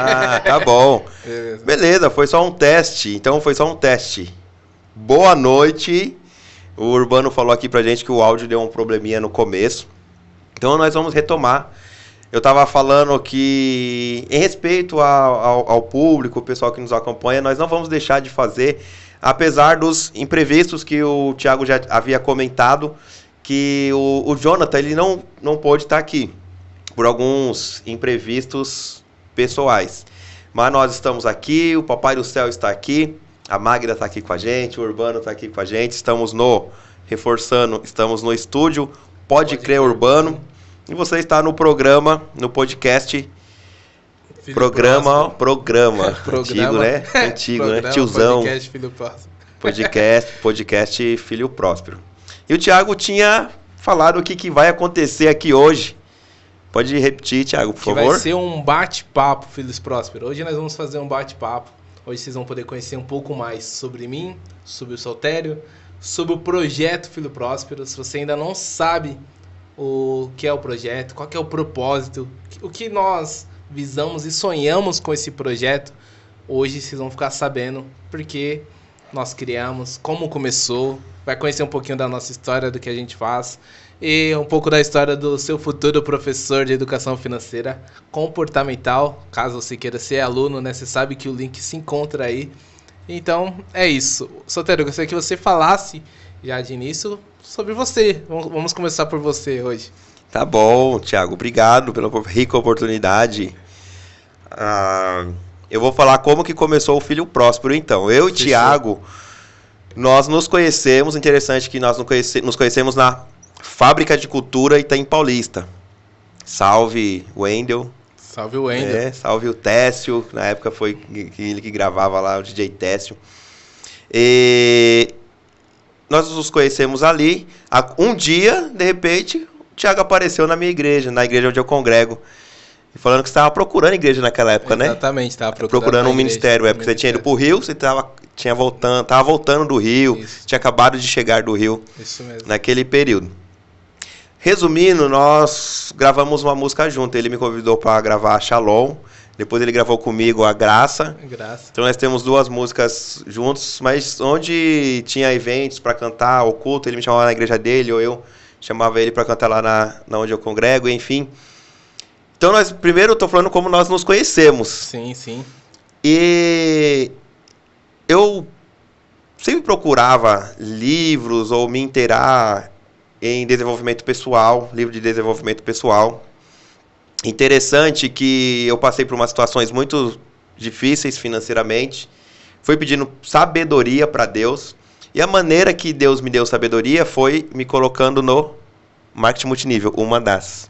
Ah, tá bom. Beleza, foi só um teste. Então foi só um teste. Boa noite. O Urbano falou aqui pra gente que o áudio deu um probleminha no começo. Então nós vamos retomar. Eu tava falando que, em respeito ao público, o pessoal que nos acompanha, nós não vamos deixar de fazer, apesar dos imprevistos que o Thiago já havia comentado, que o Jonathan ele não pôde estar aqui, por alguns imprevistos pessoais. Mas nós estamos aqui, o Papai do Céu está aqui, a Magda está aqui com a gente, o Urbano está aqui com a gente, estamos no estúdio Pode Crer Urbano, e você está no programa, no podcast, programa, antigo, né? Antigo, né? Tiozão. Podcast Filho Próspero. Podcast Filho Próspero. E o Thiago tinha falado o que vai acontecer aqui hoje. Pode repetir, Thiago, por favor? Vai ser um bate-papo, Filhos Prósperos. Hoje nós vamos fazer um bate-papo. Hoje vocês vão poder conhecer um pouco mais sobre mim, sobre o Soltério, sobre o projeto Filho Próspero. Se você ainda não sabe o que é o projeto, qual que é o propósito, o que nós visamos e sonhamos com esse projeto, hoje vocês vão ficar sabendo porque nós criamos, como começou, vai conhecer um pouquinho da nossa história, do que a gente faz e um pouco da história do seu futuro professor de educação financeira comportamental, caso você queira ser aluno, né? Você sabe que o link se encontra aí. Então, é isso. Solteiro, eu gostaria que você falasse já de início sobre você. Vamos começar por você hoje. Tá bom, Thiago. Obrigado pela rica oportunidade. Eu vou falar como que começou o Filho Próspero, então. Eu e Thiago, nós nos conhecemos, interessante que nós nos conhecemos na Fábrica de Cultura Itaim Paulista. Salve, Wendel. Salve o Wendel. Salve o Técio, na época foi ele que gravava lá, o DJ Técio. E nós nos conhecemos ali. Um dia, de repente, o Thiago apareceu na minha igreja, na igreja onde eu congrego. Falando que você estava procurando igreja naquela época, né? Exatamente, estava procurando um ministério. Porque você tinha ido pro Rio, você tava voltando do Rio, isso. Tinha acabado de chegar do Rio. Isso mesmo. Naquele período. Resumindo, nós gravamos uma música junto. Ele me convidou para gravar a Shalom. Depois ele gravou comigo a Graça. Então nós temos 2 músicas juntos, mas onde tinha eventos para cantar, o culto, ele me chamava na igreja dele, ou eu chamava ele para cantar lá na onde eu congrego, enfim. Então, primeiro eu tô falando como nós nos conhecemos. Sim, sim. E eu sempre procurava livros ou me inteirar em desenvolvimento pessoal, livro de desenvolvimento pessoal. Interessante que eu passei por umas situações muito difíceis financeiramente. Fui pedindo sabedoria para Deus. E a maneira que Deus me deu sabedoria foi me colocando no marketing multinível, uma das.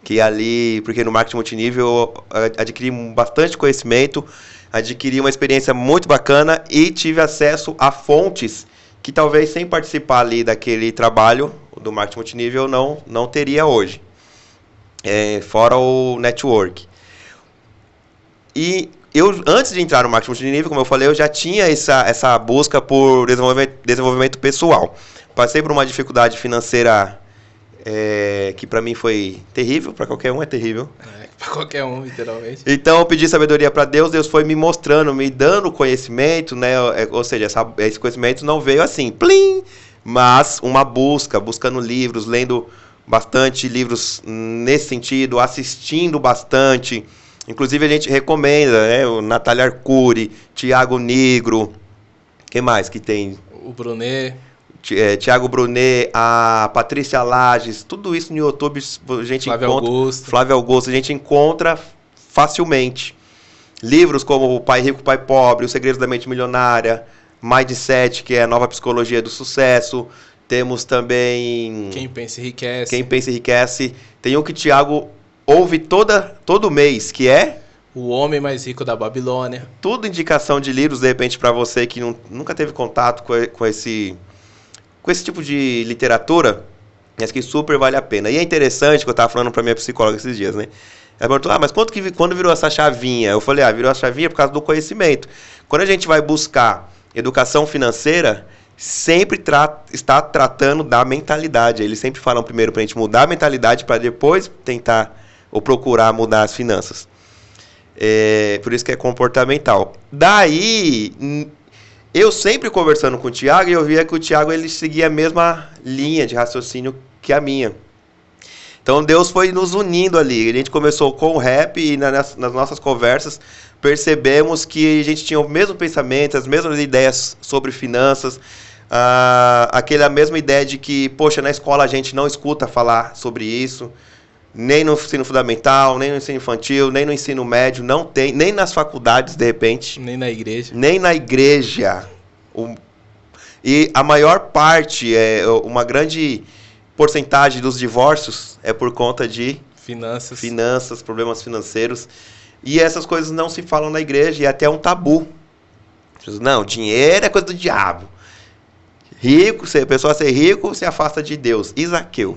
Que ali, porque no marketing multinível eu adquiri bastante conhecimento, adquiri uma experiência muito bacana e tive acesso a fontes que talvez sem participar ali daquele trabalho do marketing multinível não teria hoje. Fora o network. E eu, antes de entrar no marketing multinível, como eu falei, eu já tinha essa busca por desenvolvimento pessoal. Passei por uma dificuldade financeira que pra mim foi terrível, pra qualquer um é terrível. Pra qualquer um, literalmente. Então eu pedi sabedoria pra Deus, Deus foi me mostrando, me dando conhecimento, né? Ou seja, esse conhecimento não veio assim, plim, mas uma buscando livros, lendo bastante livros nesse sentido, assistindo bastante. Inclusive a gente recomenda, né? O Natália Arcuri, Tiago Negro, quem mais que tem? O Brunet. Tiago Brunet, a Patrícia Lages, tudo isso no YouTube a gente Flávio Augusto, a gente encontra facilmente. Livros como O Pai Rico, Pai Pobre, Os Segredos da Mente Milionária, Mindset, que é a nova psicologia do sucesso. Temos também Quem Pensa Enriquece. Quem Pensa Enriquece. Tem um que o Thiago ouve todo mês, que é O Homem Mais Rico da Babilônia. Tudo indicação de livros, de repente, para você que nunca teve contato com esse tipo de literatura, mas que super vale a pena. E é interessante que eu estava falando para minha psicóloga esses dias, né? Ela perguntou, mas quando virou essa chavinha? Eu falei, virou a chavinha por causa do conhecimento. Quando a gente vai buscar educação financeira, sempre está tratando da mentalidade. Eles sempre falam primeiro para a gente mudar a mentalidade para depois tentar ou procurar mudar as finanças. Por isso que é comportamental. Daí, eu sempre conversando com o Thiago, eu via que o Thiago ele seguia a mesma linha de raciocínio que a minha. Então Deus foi nos unindo ali. A gente começou com o rap e nas nossas conversas percebemos que a gente tinha o mesmo pensamento, as mesmas ideias sobre finanças, aquela mesma ideia de que, poxa, na escola a gente não escuta falar sobre isso, nem no ensino fundamental, nem no ensino infantil, nem no ensino médio, não tem, nem nas faculdades, de repente. Nem na igreja. Nem na igreja. E a maior parte, uma grande porcentagem dos divórcios é por conta de finanças, problemas financeiros. E essas coisas não se falam na igreja, e é até um tabu. Não, dinheiro é coisa do diabo. Rico, se a pessoa ser rico, se afasta de Deus. E Zaqueu.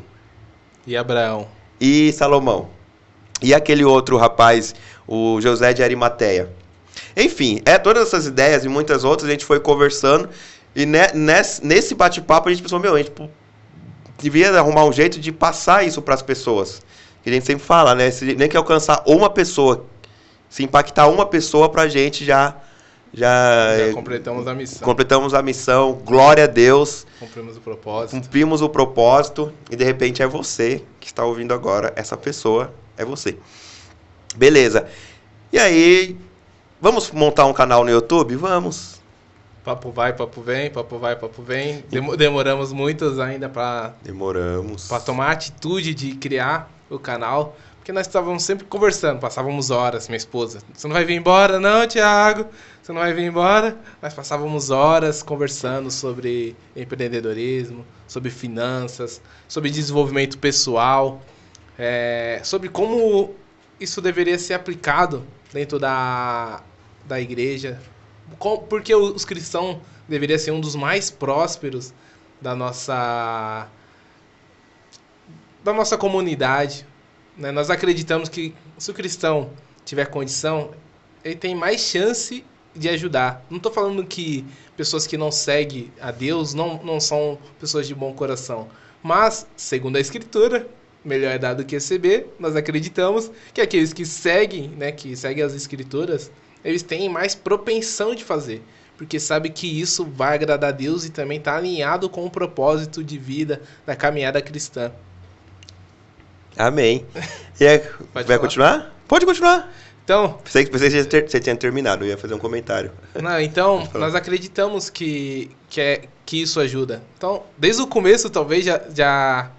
E Abraão. E Salomão. E aquele outro rapaz, o José de Arimateia. Enfim, todas essas ideias e muitas outras a gente foi conversando. E nesse bate-papo a gente pensou, a gente devia arrumar um jeito de passar isso para as pessoas. Que a gente sempre fala, né? Se nem que alcançar uma pessoa, se impactar uma pessoa, pra gente já completamos a missão. Completamos a missão, glória a Deus. Cumprimos o propósito. E de repente é você que está ouvindo agora, essa pessoa é você. Beleza. E aí, vamos montar um canal no YouTube? Vamos. Papo vai, papo vem, papo vai, papo vem. Demoramos muitos ainda para tomar a atitude de criar o canal. Porque nós estávamos sempre conversando, passávamos horas, minha esposa. Você não vai vir embora não, Thiago? Você não vai vir embora? Nós passávamos horas conversando sobre empreendedorismo, sobre finanças, sobre desenvolvimento pessoal, sobre como isso deveria ser aplicado dentro da igreja. Porque os cristãos deveriam ser um dos mais prósperos da nossa comunidade. Nós acreditamos que se o cristão tiver condição, ele tem mais chance de ajudar. Não estou falando que pessoas que não seguem a Deus não são pessoas de bom coração. Mas, segundo a Escritura, melhor é dar do que receber, nós acreditamos que aqueles que seguem as Escrituras, eles têm mais propensão de fazer. Porque sabe que isso vai agradar a Deus e também está alinhado com o propósito de vida da caminhada cristã. Amém. Vai continuar? Pode continuar. Então, pensei que você tinha terminado, eu ia fazer um comentário. Não, então, nós acreditamos que isso ajuda. Então, desde o começo, talvez já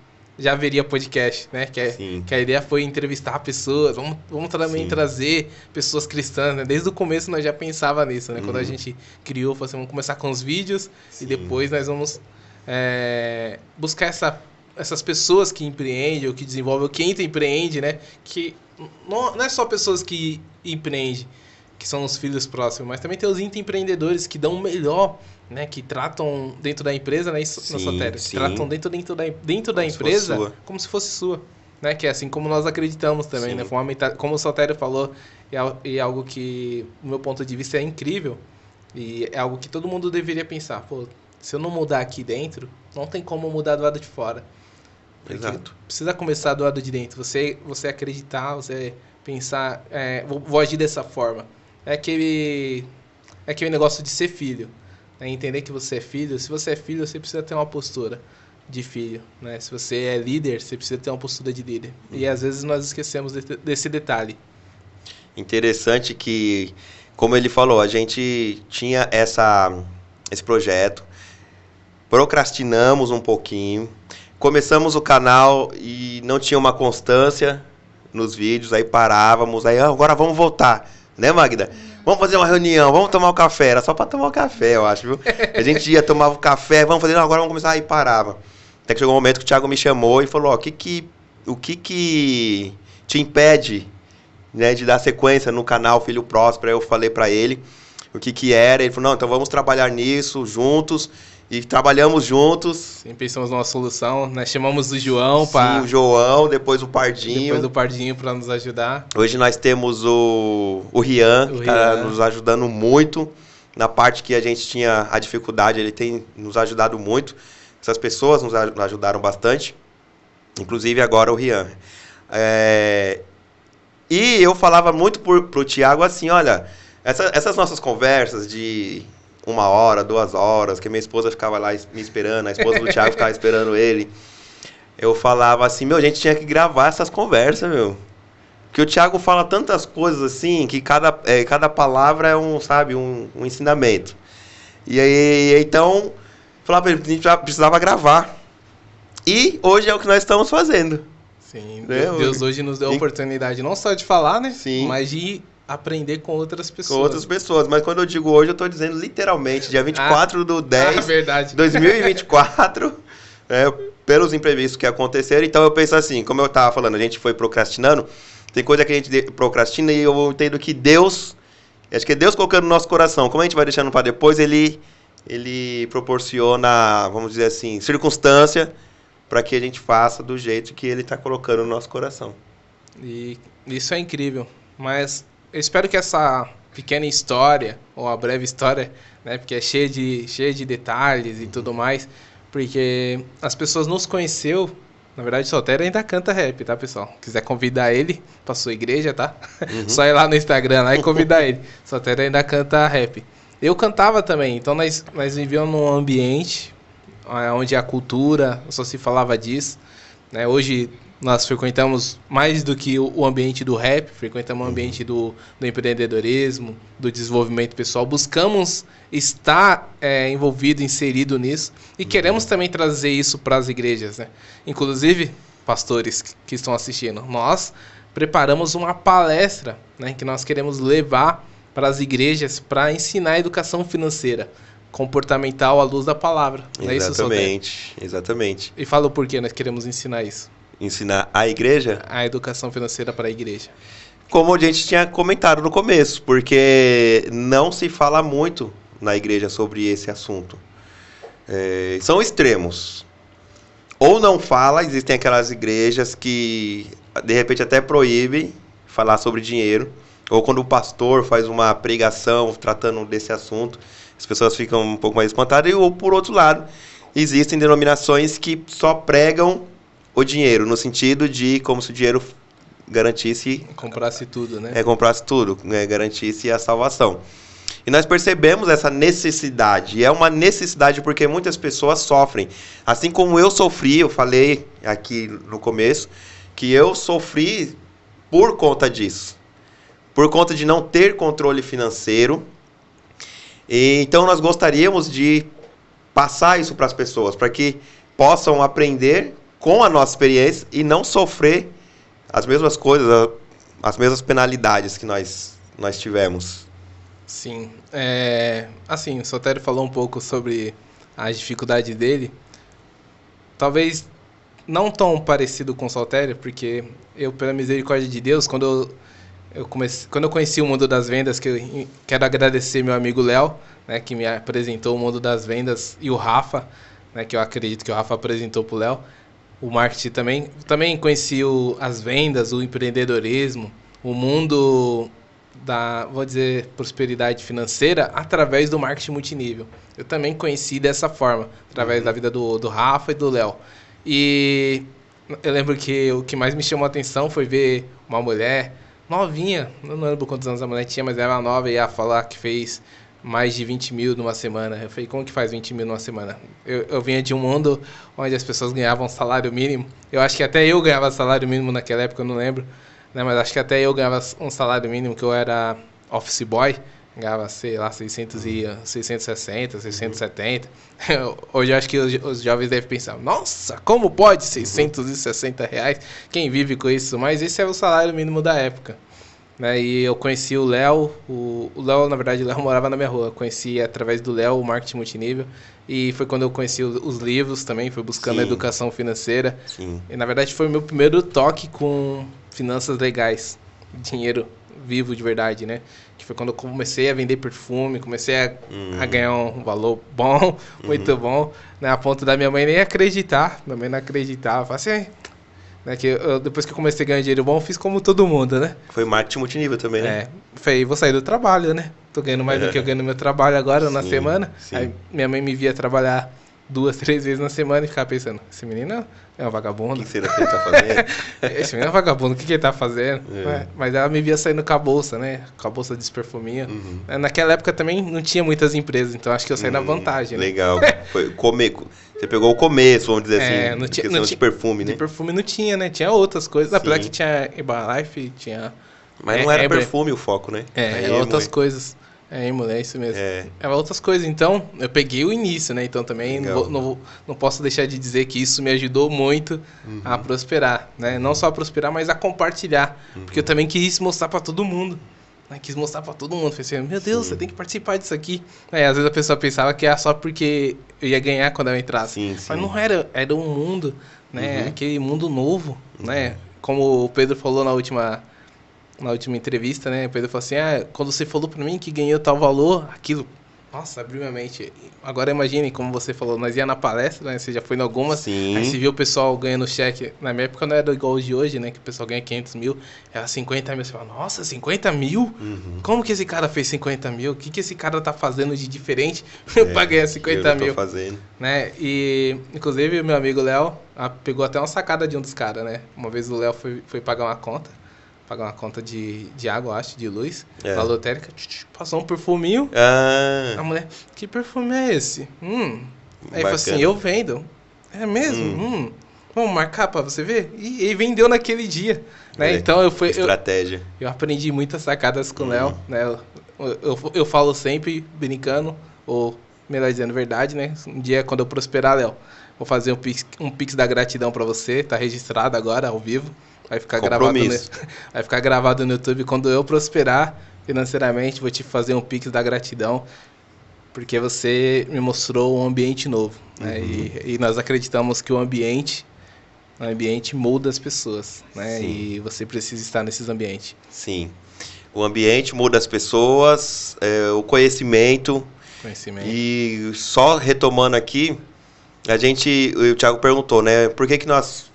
haveria podcast, né? Que a ideia foi entrevistar pessoas, vamos também trazer pessoas cristãs, né? Desde o começo nós já pensava nisso, né? Quando a gente criou, falou assim, vamos começar com os vídeos e depois nós vamos buscar essas pessoas que empreendem, ou que desenvolvem, ou que empreende, né? Que não é só pessoas que empreendem, que são os filhos próximos, mas também tem os empreendedores que dão o melhor, né? Que tratam dentro da empresa, né? Isso, Sotério, tratam dentro da empresa como se fosse sua, né? Que é assim como nós acreditamos também, né? Como o Sotério falou, é algo que, do meu ponto de vista, é incrível e é algo que todo mundo deveria pensar. Pô, se eu não mudar aqui dentro, não tem como mudar do lado de fora. Exato. Precisa começar do lado de dentro. Você acreditar, você pensar, vou agir dessa forma. É aquele negócio de ser filho. Né? Entender que você é filho. Se você é filho, você precisa ter uma postura de filho. Né? Se você é líder, você precisa ter uma postura de líder. E às vezes nós esquecemos desse detalhe. Interessante que, como ele falou, a gente tinha esse projeto, procrastinamos um pouquinho, começamos o canal e não tinha uma constância nos vídeos, aí parávamos, aí agora vamos voltar, né, Magda? Vamos fazer uma reunião, vamos tomar um café, era só para tomar um café, eu acho, viu? A gente ia tomar um café, vamos fazer, agora vamos começar, aí parava. Até que chegou um momento que o Thiago me chamou e falou, o que te impede, né, de dar sequência no canal Filho Próspero? Aí eu falei para ele o que era, ele falou, não, então vamos trabalhar nisso juntos. E trabalhamos juntos. Sim, pensamos numa solução, né? Chamamos o João para... Sim, o João, depois o Pardinho. Depois o Pardinho para nos ajudar. Hoje nós temos o Rian, que está nos ajudando muito. Na parte que a gente tinha a dificuldade, ele tem nos ajudado muito. Essas pessoas nos ajudaram bastante. Inclusive agora o Rian. E eu falava muito pro Thiago assim, olha, essas nossas conversas de 1 hora, 2 horas, que minha esposa ficava lá me esperando, a esposa do Thiago ficava esperando ele. Eu falava assim, a gente tinha que gravar essas conversas, Porque o Thiago fala tantas coisas assim, que cada palavra é um ensinamento. E aí, então, falava pra ele, a gente precisava gravar. E hoje é o que nós estamos fazendo. Sim, Deus hoje nos deu a oportunidade não só de falar, né? Sim. Mas de aprender com outras pessoas. Com outras pessoas. Mas quando eu digo hoje, eu tô dizendo literalmente, dia 24/10 de 2024, pelos imprevistos que aconteceram. Então eu penso assim, como eu tava falando, a gente foi procrastinando, tem coisa que a gente procrastina e eu entendo que Deus, acho que é Deus colocando no nosso coração. Como a gente vai deixando para depois, ele proporciona, vamos dizer assim, circunstância para que a gente faça do jeito que ele está colocando no nosso coração. E isso é incrível. Mas eu espero que essa pequena história, ou a breve história, né, porque é cheia de detalhes e tudo mais, porque as pessoas nos conheceu. Na verdade, o Soltério ainda canta rap, tá, pessoal? Quiser convidar ele pra sua igreja, tá? Uhum. Só ir lá no Instagram lá e convidar ele. O Soltério ainda canta rap. Eu cantava também, então nós vivíamos num ambiente onde a cultura só se falava disso, né? Hoje nós frequentamos mais do que o ambiente do rap, frequentamos o ambiente do empreendedorismo, do desenvolvimento pessoal, buscamos estar envolvido, inserido nisso e queremos também trazer isso para as igrejas, né? Inclusive, pastores que estão assistindo, nós preparamos uma palestra, né, que nós queremos levar para as igrejas para ensinar a educação financeira, comportamental à luz da palavra. Não é isso, Soltério? Exatamente. E fala o porquê nós queremos ensinar isso. Ensinar a igreja? A educação financeira para a igreja. Como a gente tinha comentado no começo, porque não se fala muito na igreja sobre esse assunto. São extremos. Ou não fala, existem aquelas igrejas que de repente até proíbem falar sobre dinheiro, ou quando o pastor faz uma pregação tratando desse assunto, as pessoas ficam um pouco mais espantadas, ou por outro lado, existem denominações que só pregam o dinheiro, no sentido de como se o dinheiro garantisse... Comprasse tudo, né? Comprasse tudo, né? Garantisse a salvação. E nós percebemos essa necessidade, e é uma necessidade porque muitas pessoas sofrem. Assim como eu sofri, eu falei aqui no começo, que eu sofri por conta disso. Por conta de não ter controle financeiro. E então nós gostaríamos de passar isso para as pessoas, para que possam aprender com a nossa experiência e não sofrer as mesmas coisas, as mesmas penalidades que nós tivemos. Sim. Assim, o Soltério falou um pouco sobre as dificuldades dele. Talvez não tão parecido com o Soltério, porque eu, pela misericórdia de Deus, quando eu conheci o mundo das vendas, que eu quero agradecer meu amigo Léo, né, que me apresentou o mundo das vendas, e o Rafa, né, que eu acredito que o Rafa apresentou para o Léo, o marketing também. Também conheci as vendas, o empreendedorismo, o mundo da, vou dizer, prosperidade financeira através do marketing multinível. Eu também conheci dessa forma, através da vida do Rafa e do Léo. E eu lembro que o que mais me chamou a atenção foi ver uma mulher novinha, eu não lembro quantos anos a mulher tinha, mas ela era nova e ia falar que fez mais de 20 mil numa semana. Eu falei, como que faz 20 mil numa semana? Eu vinha de um mundo onde as pessoas ganhavam salário mínimo. Eu acho que até eu ganhava salário mínimo naquela época, eu não lembro, né? Mas acho que até eu ganhava um salário mínimo, que eu era office boy, ganhava, sei lá, 660, 670. Hoje eu acho que os jovens devem pensar, nossa, como pode 660 reais? Quem vive com isso? Mas esse é o salário mínimo da época. Né? E eu conheci o Léo, o Léo, na verdade, o Léo morava na minha rua. Eu conheci através do Léo o marketing multinível. E foi quando eu conheci os livros também, fui buscando a educação financeira. Sim. E na verdade foi o meu primeiro toque com finanças legais, dinheiro vivo de verdade, né? Que foi quando eu comecei a vender perfume, comecei a ganhar um valor bom, muito bom, né? A ponto da minha mãe nem acreditar. Minha mãe não acreditava, falava assim, né? Que depois que eu comecei a ganhar dinheiro bom, fiz como todo mundo, né? Foi marketing multinível também, né? Falei, vou sair do trabalho, né? Tô ganhando mais do que eu ganho no meu trabalho agora, na semana. Sim. Aí minha mãe me via trabalhar 2, 3 vezes na semana e ficava pensando, esse menino é um vagabundo. O que será que ele tá fazendo? Esse menino é um vagabundo, o que ele tá fazendo? Mas ela me via saindo com a bolsa, né? Com a bolsa de perfuminho. Naquela época também não tinha muitas empresas, então acho que eu saí na vantagem. Né? Legal. Você pegou o começo, vamos dizer assim, não tinha, de perfume, né? De perfume não tinha, né? Tinha outras coisas. Apesar que tinha Herbalife, tinha... Mas não era perfume o foco, né? Era outras coisas. É isso mesmo. Era outras coisas. Então, eu peguei o início, né? Então, também não posso deixar de dizer que isso me ajudou muito a prosperar, né? Não só a prosperar, mas a compartilhar. Porque eu também quis mostrar pra todo mundo. Né? Quis mostrar pra todo mundo. Falei assim, meu Deus, você tem que participar disso aqui. Às vezes a pessoa pensava que era só porque eu ia ganhar quando eu entrasse. Mas não era. Era um mundo, né? Aquele mundo novo, né? Como o Pedro falou na última entrevista, né? O Pedro falou assim, quando você falou pra mim que ganhou tal valor, aquilo, nossa, abriu minha mente. Agora imagine, como você falou, nós ia na palestra, né? Você já foi em algumas, aí você viu o pessoal ganhando cheque. Na minha época não era igual de hoje, né? Que o pessoal ganha 500 mil, era 50 mil. Você fala, nossa, 50 mil? Como que esse cara fez 50 mil? O que esse cara tá fazendo de diferente pra ganhar 50 mil? Fazendo. Né? E, inclusive, o meu amigo Léo pegou até uma sacada de um dos caras, né? Uma vez o Léo foi pagar uma conta de água, acho, de luz, na lotérica, passou um perfuminho. A mulher, que perfume é esse? Aí falou assim, eu vendo. É mesmo? Vamos marcar pra você ver? E vendeu naquele dia. Né? Então estratégia. Eu aprendi muitas sacadas com o Léo. Né? Eu falo sempre, brincando, ou melhor dizendo, verdade, né? Um dia, quando eu prosperar, Léo, vou fazer um pix da gratidão pra você, tá registrado agora, ao vivo. Vai ficar gravado no YouTube. Quando eu prosperar financeiramente, vou te fazer um pix da gratidão, porque você me mostrou um ambiente novo. Né? E nós acreditamos que o ambiente muda as pessoas. Né? E você precisa estar nesses ambientes. Sim. O ambiente muda as pessoas, o conhecimento. E só retomando aqui, o Thiago perguntou, né? Por que nós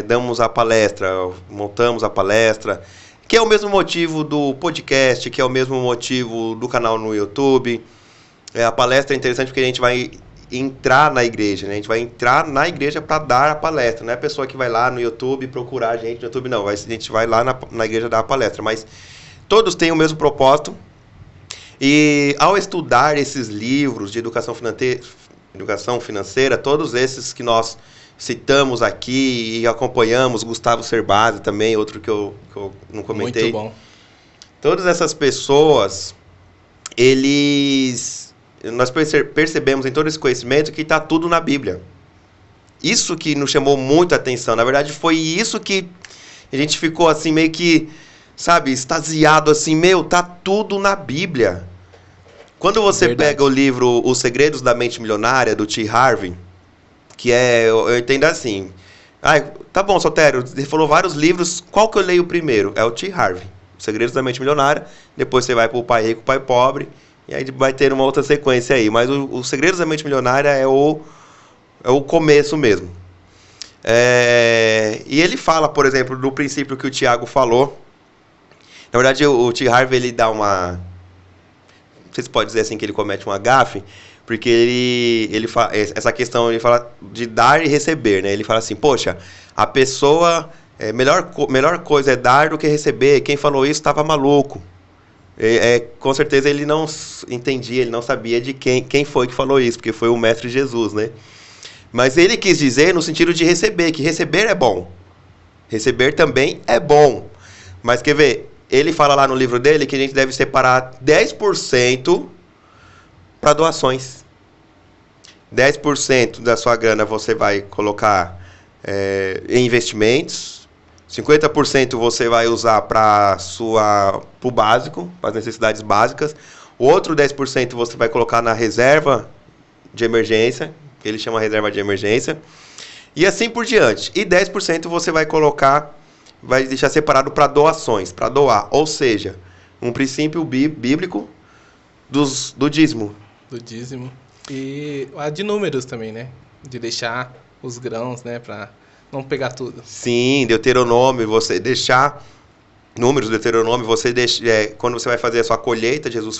damos a palestra, montamos a palestra, que é o mesmo motivo do podcast, que é o mesmo motivo do canal no YouTube. A palestra é interessante porque a gente vai entrar na igreja, né? A gente vai entrar na igreja para dar a palestra, não é a pessoa que vai lá no YouTube procurar a gente no YouTube, não. A gente vai lá na igreja dar a palestra, mas todos têm o mesmo propósito. E ao estudar esses livros de educação financeira, todos esses que nós citamos aqui e acompanhamos, Gustavo Cerbasi também, outro que eu não comentei. Muito bom. Todas essas pessoas, nós percebemos em todo esse conhecimento que está tudo na Bíblia. Isso que nos chamou muita atenção. Na verdade, foi isso que a gente ficou assim, meio que, sabe, extasiado assim, tá tudo na Bíblia. Quando você pega o livro Os Segredos da Mente Milionária, do T. Harvey, que eu entendo assim, tá bom, Sotério, você falou vários livros, qual que eu leio primeiro? É o T. Harvey, Os Segredos da Mente Milionária, depois você vai pro Pai Rico, Pai Pobre, e aí vai ter uma outra sequência aí, mas Os Segredos da Mente Milionária é o começo mesmo. E ele fala, por exemplo, do princípio que o Thiago falou. Na verdade, o T. Harvey, ele dá uma... Não sei se pode dizer assim que ele comete uma gafe, porque ele fala, essa questão, ele fala de dar e receber, né? Ele fala assim, poxa, a pessoa, melhor coisa é dar do que receber. Quem falou isso estava maluco. Com certeza ele não entendia, ele não sabia de quem foi que falou isso, porque foi o Mestre Jesus, né? Mas ele quis dizer no sentido de receber, que receber é bom. Receber também é bom. Mas quer ver, ele fala lá no livro dele que a gente deve separar 10% para doações. 10% da sua grana você vai colocar em investimentos. 50% você vai usar para o básico, para as necessidades básicas. O outro 10% você vai colocar na reserva de emergência, que ele chama reserva de emergência. E assim por diante. E 10% você vai colocar, vai deixar separado para doações, para doar. Ou seja, um princípio bíblico do dízimo. Do dízimo. E a de números também, né? De deixar os grãos, né? Para não pegar tudo. Sim, Deuteronômio, você deixar... Números, Deuteronômio, você deixa, quando você vai fazer a sua colheita, Deus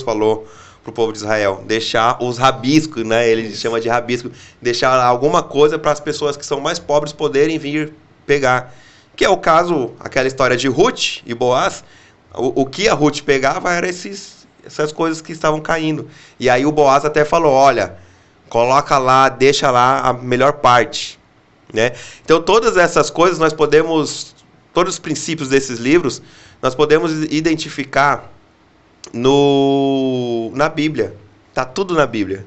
falou, pro povo de Israel. Deixar os rabiscos, né? Ele chama de rabisco. Deixar alguma coisa para as pessoas que são mais pobres poderem vir pegar. Que é o caso, aquela história de Ruth e Boaz. O que a Ruth pegava era essas coisas que estavam caindo. E aí o Boaz até falou, olha, coloca lá, deixa lá a melhor parte. Né? Então todas essas coisas nós podemos... Todos os princípios desses livros, nós podemos identificar na Bíblia. Tá tudo na Bíblia.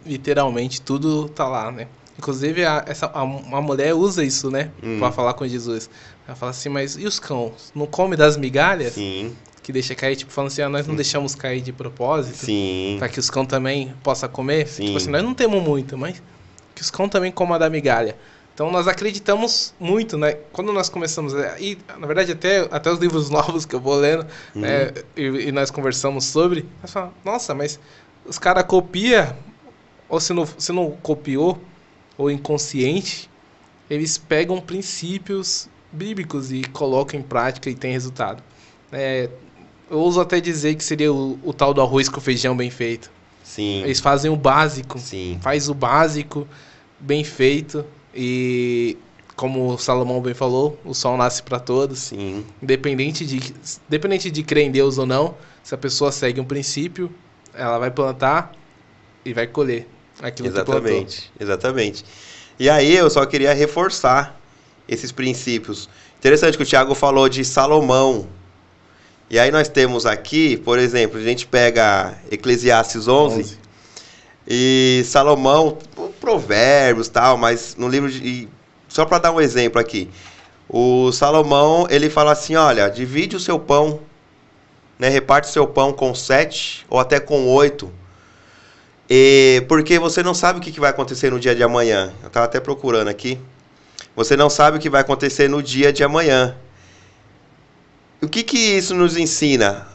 Literalmente, tudo tá lá, né? Inclusive, a mulher usa isso, né? Pra falar com Jesus. Ela fala assim, mas e os cães? Não come das migalhas? Sim. Que deixa cair, tipo, falando assim, nós não deixamos cair de propósito. Sim. Pra que os cães também possam comer. Sim. Tipo assim, nós não temos muito, mas que os cães também comam da migalha. Então nós acreditamos muito, né? Quando nós começamos, e na verdade até os livros novos que eu vou lendo, né? E nós conversamos sobre, nós falamos, nossa, mas os caras copiam, ou se não copiou, ou inconsciente, eles pegam princípios bíblicos e colocam em prática e tem resultado. Eu ouso até dizer que seria o tal do arroz com feijão bem feito. Sim. Eles fazem o básico, Sim. Faz o básico bem feito. E como o Salomão bem falou, o sol nasce para todos. Sim. Independente de crer em Deus ou não, se a pessoa segue um princípio, ela vai plantar e vai colher aquilo que plantou. Exatamente. E aí eu só queria reforçar esses princípios. Interessante que o Thiago falou de Salomão. E aí nós temos aqui, por exemplo, a gente pega Eclesiastes 11. E Salomão, Provérbios e tal, mas no livro só para dar um exemplo aqui. O Salomão, ele fala assim, olha, divide o seu pão, né, reparte o seu pão com 7 ou até com 8. Porque você não sabe o que vai acontecer no dia de amanhã. Eu estava até procurando aqui. Você não sabe o que vai acontecer no dia de amanhã. O que isso nos ensina?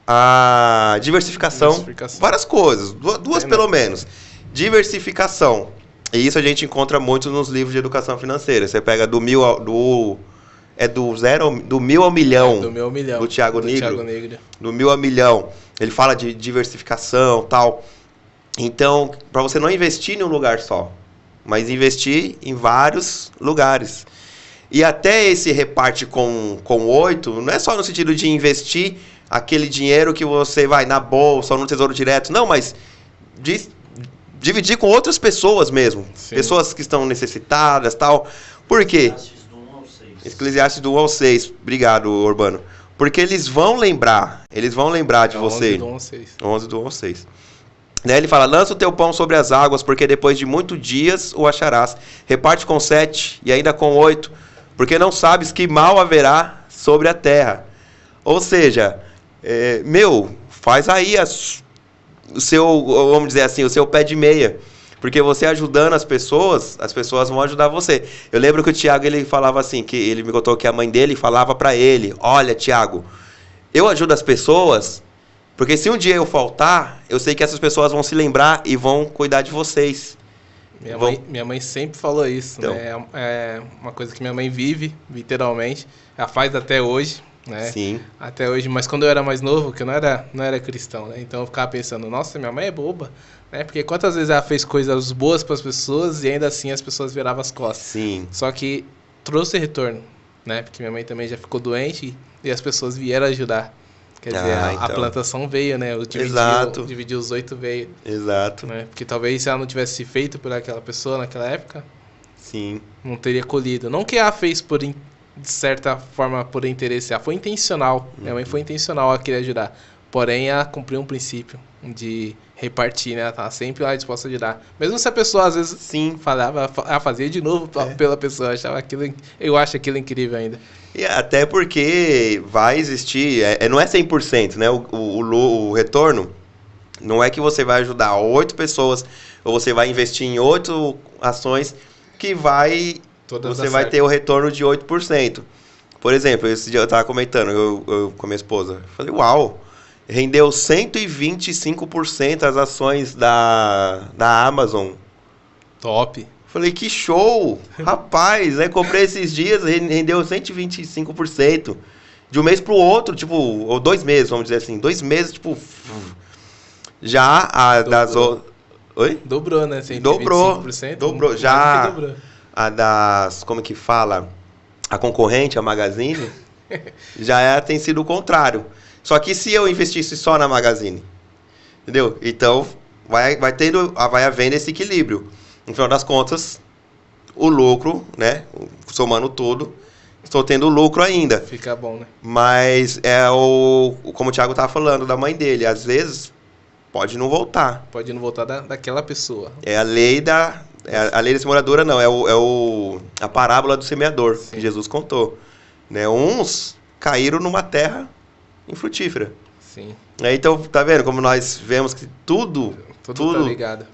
A diversificação. Várias coisas, duas pelo menos. Diversificação. E isso a gente encontra muito nos livros de educação financeira. Você pega do 1000 ao milhão. Do 1000 ao milhão. Do Thiago Negro. Do 1000 ao milhão. Ele fala de diversificação, tal. Então, para você não investir em um lugar só, mas investir em vários lugares. E até esse reparte com 8, não é só no sentido de investir aquele dinheiro que você vai na bolsa ou no Tesouro Direto. Não, mas dividir com outras pessoas mesmo. Sim. Pessoas que estão necessitadas, tal. Por quê? Eclesiastes do 1 ao 6. Obrigado, Urbano. Porque eles vão lembrar de você. 11 do 1 ao 6. Né, ele fala, lança o teu pão sobre as águas, porque depois de muitos dias o acharás. Reparte com 7 e ainda com 8, porque não sabes que mal haverá sobre a terra. Ou seja, faz aí o seu, vamos dizer assim, o seu pé de meia. Porque você ajudando as pessoas vão ajudar você. Eu lembro que o Thiago, ele falava assim, que ele me contou que a mãe dele falava para ele, olha, Thiago, eu ajudo as pessoas, porque se um dia eu faltar, eu sei que essas pessoas vão se lembrar e vão cuidar de vocês. Minha mãe sempre falou isso, então, né? É uma coisa que minha mãe vive, literalmente. Ela faz até hoje, né? Sim. Até hoje, mas quando eu era mais novo, que eu não era cristão, né? Então eu ficava pensando, nossa, minha mãe é boba, né? Porque quantas vezes ela fez coisas boas para as pessoas e ainda assim as pessoas viravam as costas. Sim. Só que trouxe retorno, né? Porque minha mãe também já ficou doente e as pessoas vieram ajudar. Quer dizer, a plantação veio, né? Dividir os 8 veio. Exato. Né? Porque talvez se ela não tivesse feito por aquela pessoa naquela época, sim, não teria colhido. Não que ela fez de certa forma por interesse, ela foi intencional. Minha mãe foi intencional a querer ajudar. Porém, ela cumpriu um princípio de repartir, né? Ela estava sempre lá disposta a ajudar. Mesmo se a pessoa às vezes falava, ela fazia de novo pela pessoa. Eu acho aquilo incrível ainda. E até porque vai existir, não é 100%, né? O retorno não é que você vai ajudar 8 pessoas ou você vai investir em 8 ações que você vai ter o retorno de 8%. Por exemplo, esse dia eu estava comentando eu com a minha esposa. Falei, uau, rendeu 125% as ações da Amazon. Top. Falei, que show! Rapaz, né? Comprei esses dias, rendeu 125%. De um mês pro outro, tipo, ou 2 meses, vamos dizer assim. 2 meses, tipo... Já a das... Oi? Dobrou, né? Dobrou. Dobrou. Já dobrou. a das... Como que fala? A concorrente, a Magazine, já tem sido o contrário. Só que se eu investisse só na Magazine, entendeu? Então, vai havendo esse equilíbrio. No final das contas, o lucro, né? Somando tudo, estou tendo lucro ainda. Fica bom, né? Mas como o Thiago estava falando, da mãe dele, às vezes pode não voltar. Pode não voltar daquela pessoa. É a lei da... a lei da semeadura, não. A parábola do semeador, que Jesus contou. Né? Uns caíram numa terra infrutífera. Sim. Então, tá vendo como nós vemos que tudo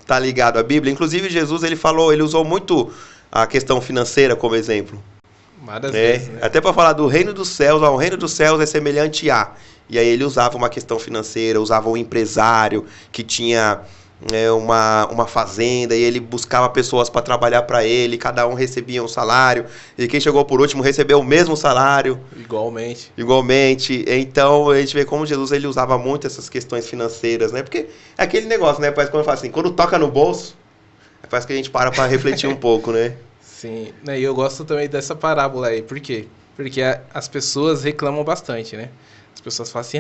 tá ligado à Bíblia. Inclusive, Jesus, ele usou muito a questão financeira como exemplo. Várias vezes, né? Até para falar do reino dos céus, o reino dos céus é semelhante a... E aí ele usava uma questão financeira, usava um empresário que tinha uma fazenda e ele buscava pessoas para trabalhar para ele, cada um recebia um salário e quem chegou por último recebeu o mesmo salário. Igualmente. Então a gente vê como Jesus ele usava muito essas questões financeiras, né? Porque é aquele negócio, né? Parece quando eu falo assim, quando toca no bolso, parece que a gente para refletir um pouco, né? Sim, e eu gosto também dessa parábola aí. Por quê? Porque as pessoas reclamam bastante, né? As pessoas falam assim,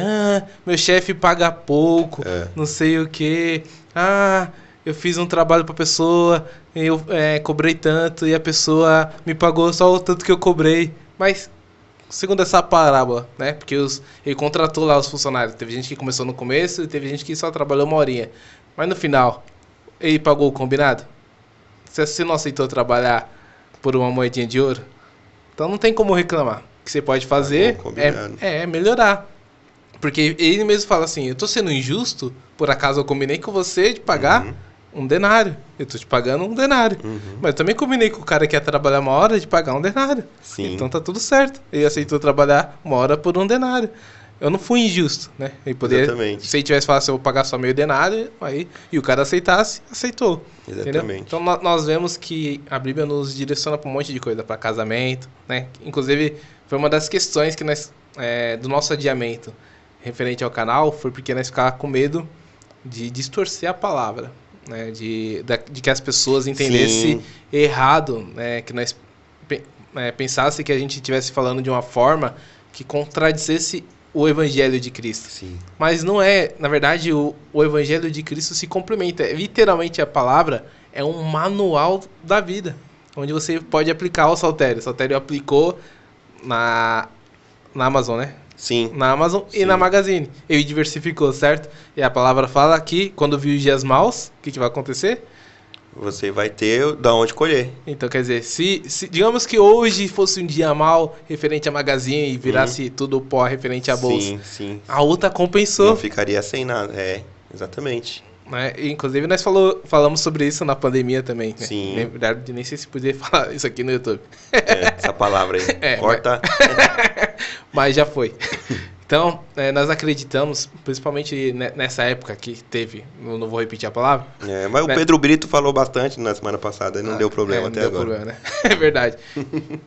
meu chefe paga pouco, não sei o quê. Eu fiz um trabalho pra pessoa, eu cobrei tanto e a pessoa me pagou só o tanto que eu cobrei. Mas, segundo essa parábola, né? Porque ele contratou lá os funcionários. Teve gente que começou no começo e teve gente que só trabalhou uma horinha. Mas no final, ele pagou o combinado? Se você não aceitou trabalhar por uma moedinha de ouro, então não tem como reclamar. O que você pode fazer é melhorar. Porque ele mesmo fala assim, eu tô sendo injusto, por acaso eu combinei com você de pagar um denário. Eu tô te pagando um denário. Mas eu também combinei com o cara que ia trabalhar uma hora de pagar um denário. Sim. Então tá tudo certo. Ele aceitou trabalhar uma hora por um denário. Eu não fui injusto, né? Exatamente. Se ele tivesse falado assim, eu vou pagar só meio denário, e o cara aceitasse, aceitou. Exatamente. Entendeu? Então nós vemos que a Bíblia nos direciona para um monte de coisa, para casamento, né? Inclusive, foi uma das questões que nós, do nosso adiamento referente ao canal, foi porque nós ficávamos com medo de distorcer a palavra, né? De que as pessoas entendessem errado, né? Que nós pensassem que a gente estivesse falando de uma forma que contradizesse o Evangelho de Cristo. Sim. Mas não é, na verdade, o Evangelho de Cristo se complementa. Literalmente a palavra é um manual da vida, onde você pode aplicar o Saltério. O Saltério aplicou na Amazon, né? Sim. Na Amazon e na Magazine. Ele diversificou, certo? E a palavra fala que quando viu os dias maus, o que vai acontecer? Você vai ter da onde colher. Então, quer dizer, se digamos que hoje fosse um dia mal referente à Magazine e virasse tudo pó referente à bolsa. Sim. A outra compensou. Não ficaria sem nada. Exatamente. Né? Inclusive, nós falamos sobre isso na pandemia também. Né? Sim. Na verdade, nem sei se podia falar isso aqui no YouTube. Essa palavra aí. Corta. Mas já foi. Então, nós acreditamos, principalmente nessa época que teve, não vou repetir a palavra. Mas o Pedro Brito falou bastante na semana passada e não deu problema até agora. Problema, né? É verdade.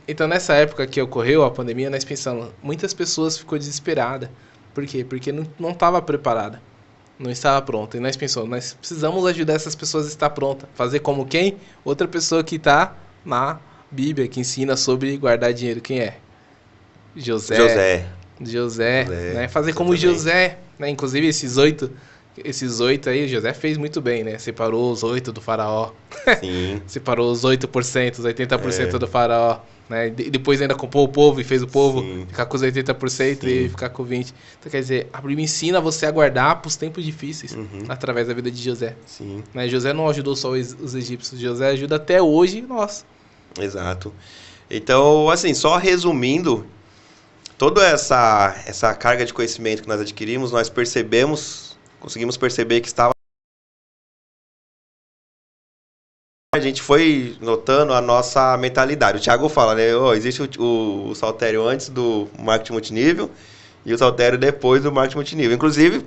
Então, nessa época que ocorreu a pandemia, nós pensamos, muitas pessoas ficou desesperadas. Por quê? Porque não estava preparada. Não estava pronta. E nós pensamos, nós precisamos ajudar essas pessoas a estar prontas. Fazer como quem? Outra pessoa que está na Bíblia, que ensina sobre guardar dinheiro. Quem é? José, né? Fazer como José, né? Inclusive esses oito aí, José fez muito bem, né? Separou os 8 do faraó. Sim. Separou os 8%, os 80% do faraó, né? Depois ainda comprou o povo e fez o povo ficar com os 80% e ficar com 20%. Então, quer dizer, a Bíblia ensina você a guardar para os tempos difíceis, através da vida de José. Sim. Né? José não ajudou só os egípcios, José ajuda até hoje nós. Exato. Então, assim, só resumindo, toda essa carga de conhecimento que nós adquirimos, nós conseguimos perceber que estava... A gente foi notando a nossa mentalidade. O Thiago fala, né? Existe o Saltério antes do marketing multinível e o Saltério depois do marketing multinível. Inclusive,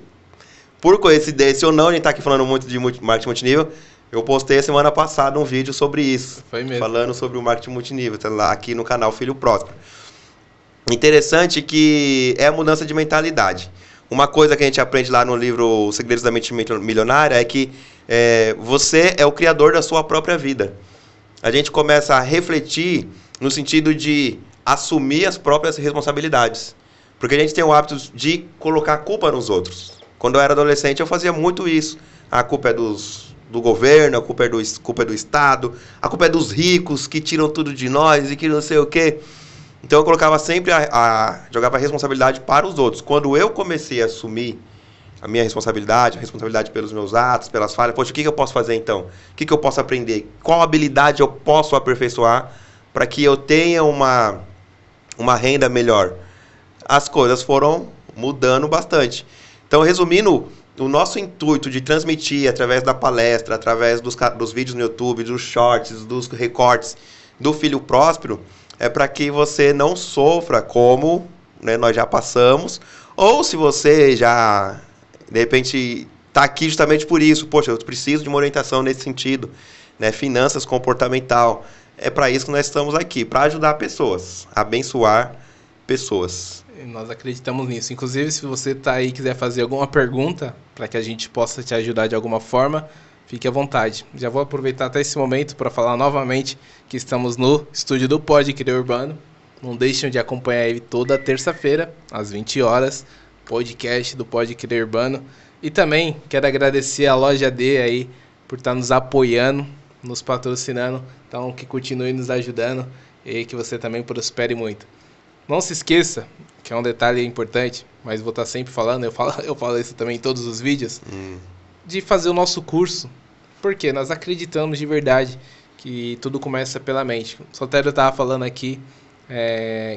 por coincidência ou não, a gente está aqui falando muito de marketing multinível. Eu postei a semana passada um vídeo sobre isso. Foi mesmo. Falando sobre o marketing multinível, tá lá aqui no canal Filho Próspero. Interessante que é a mudança de mentalidade. Uma coisa que a gente aprende lá no livro Os Segredos da Mente Milionária é que você é o criador da sua própria vida. A gente começa a refletir no sentido de assumir as próprias responsabilidades. Porque a gente tem o hábito de colocar a culpa nos outros. Quando eu era adolescente, eu fazia muito isso. A culpa é do governo, a culpa é do Estado, a culpa é dos ricos que tiram tudo de nós e que não sei o quê. Então eu colocava sempre jogava a responsabilidade para os outros. Quando eu comecei a assumir a minha responsabilidade, a responsabilidade pelos meus atos, pelas falhas, poxa, o que eu posso fazer então? O que eu posso aprender? Qual habilidade eu posso aperfeiçoar para que eu tenha uma renda melhor? As coisas foram mudando bastante. Então, resumindo, o nosso intuito de transmitir através da palestra, através dos vídeos no YouTube, dos shorts, dos recortes do Filho Próspero, é para que você não sofra como, né, nós já passamos, ou se você já, de repente, está aqui justamente por isso, poxa, eu preciso de uma orientação nesse sentido, né, finanças comportamental, é para isso que nós estamos aqui, para ajudar pessoas, abençoar pessoas. Nós acreditamos nisso. Inclusive, se você está aí e quiser fazer alguma pergunta para que a gente possa te ajudar de alguma forma, fique à vontade. Já vou aproveitar até esse momento para falar novamente que estamos no estúdio do Pode Crer Urbano. Não deixem de acompanhar ele toda terça-feira, às 20 horas, podcast do Pode Crer Urbano. E também quero agradecer a Loja D aí por estar nos apoiando, nos patrocinando. Então, que continue nos ajudando e que você também prospere muito. Não se esqueça, que é um detalhe importante, mas vou estar sempre falando, eu falo isso também em todos os vídeos, de fazer o nosso curso. Porque nós acreditamos de verdade que tudo começa pela mente. O Sotério estava falando aqui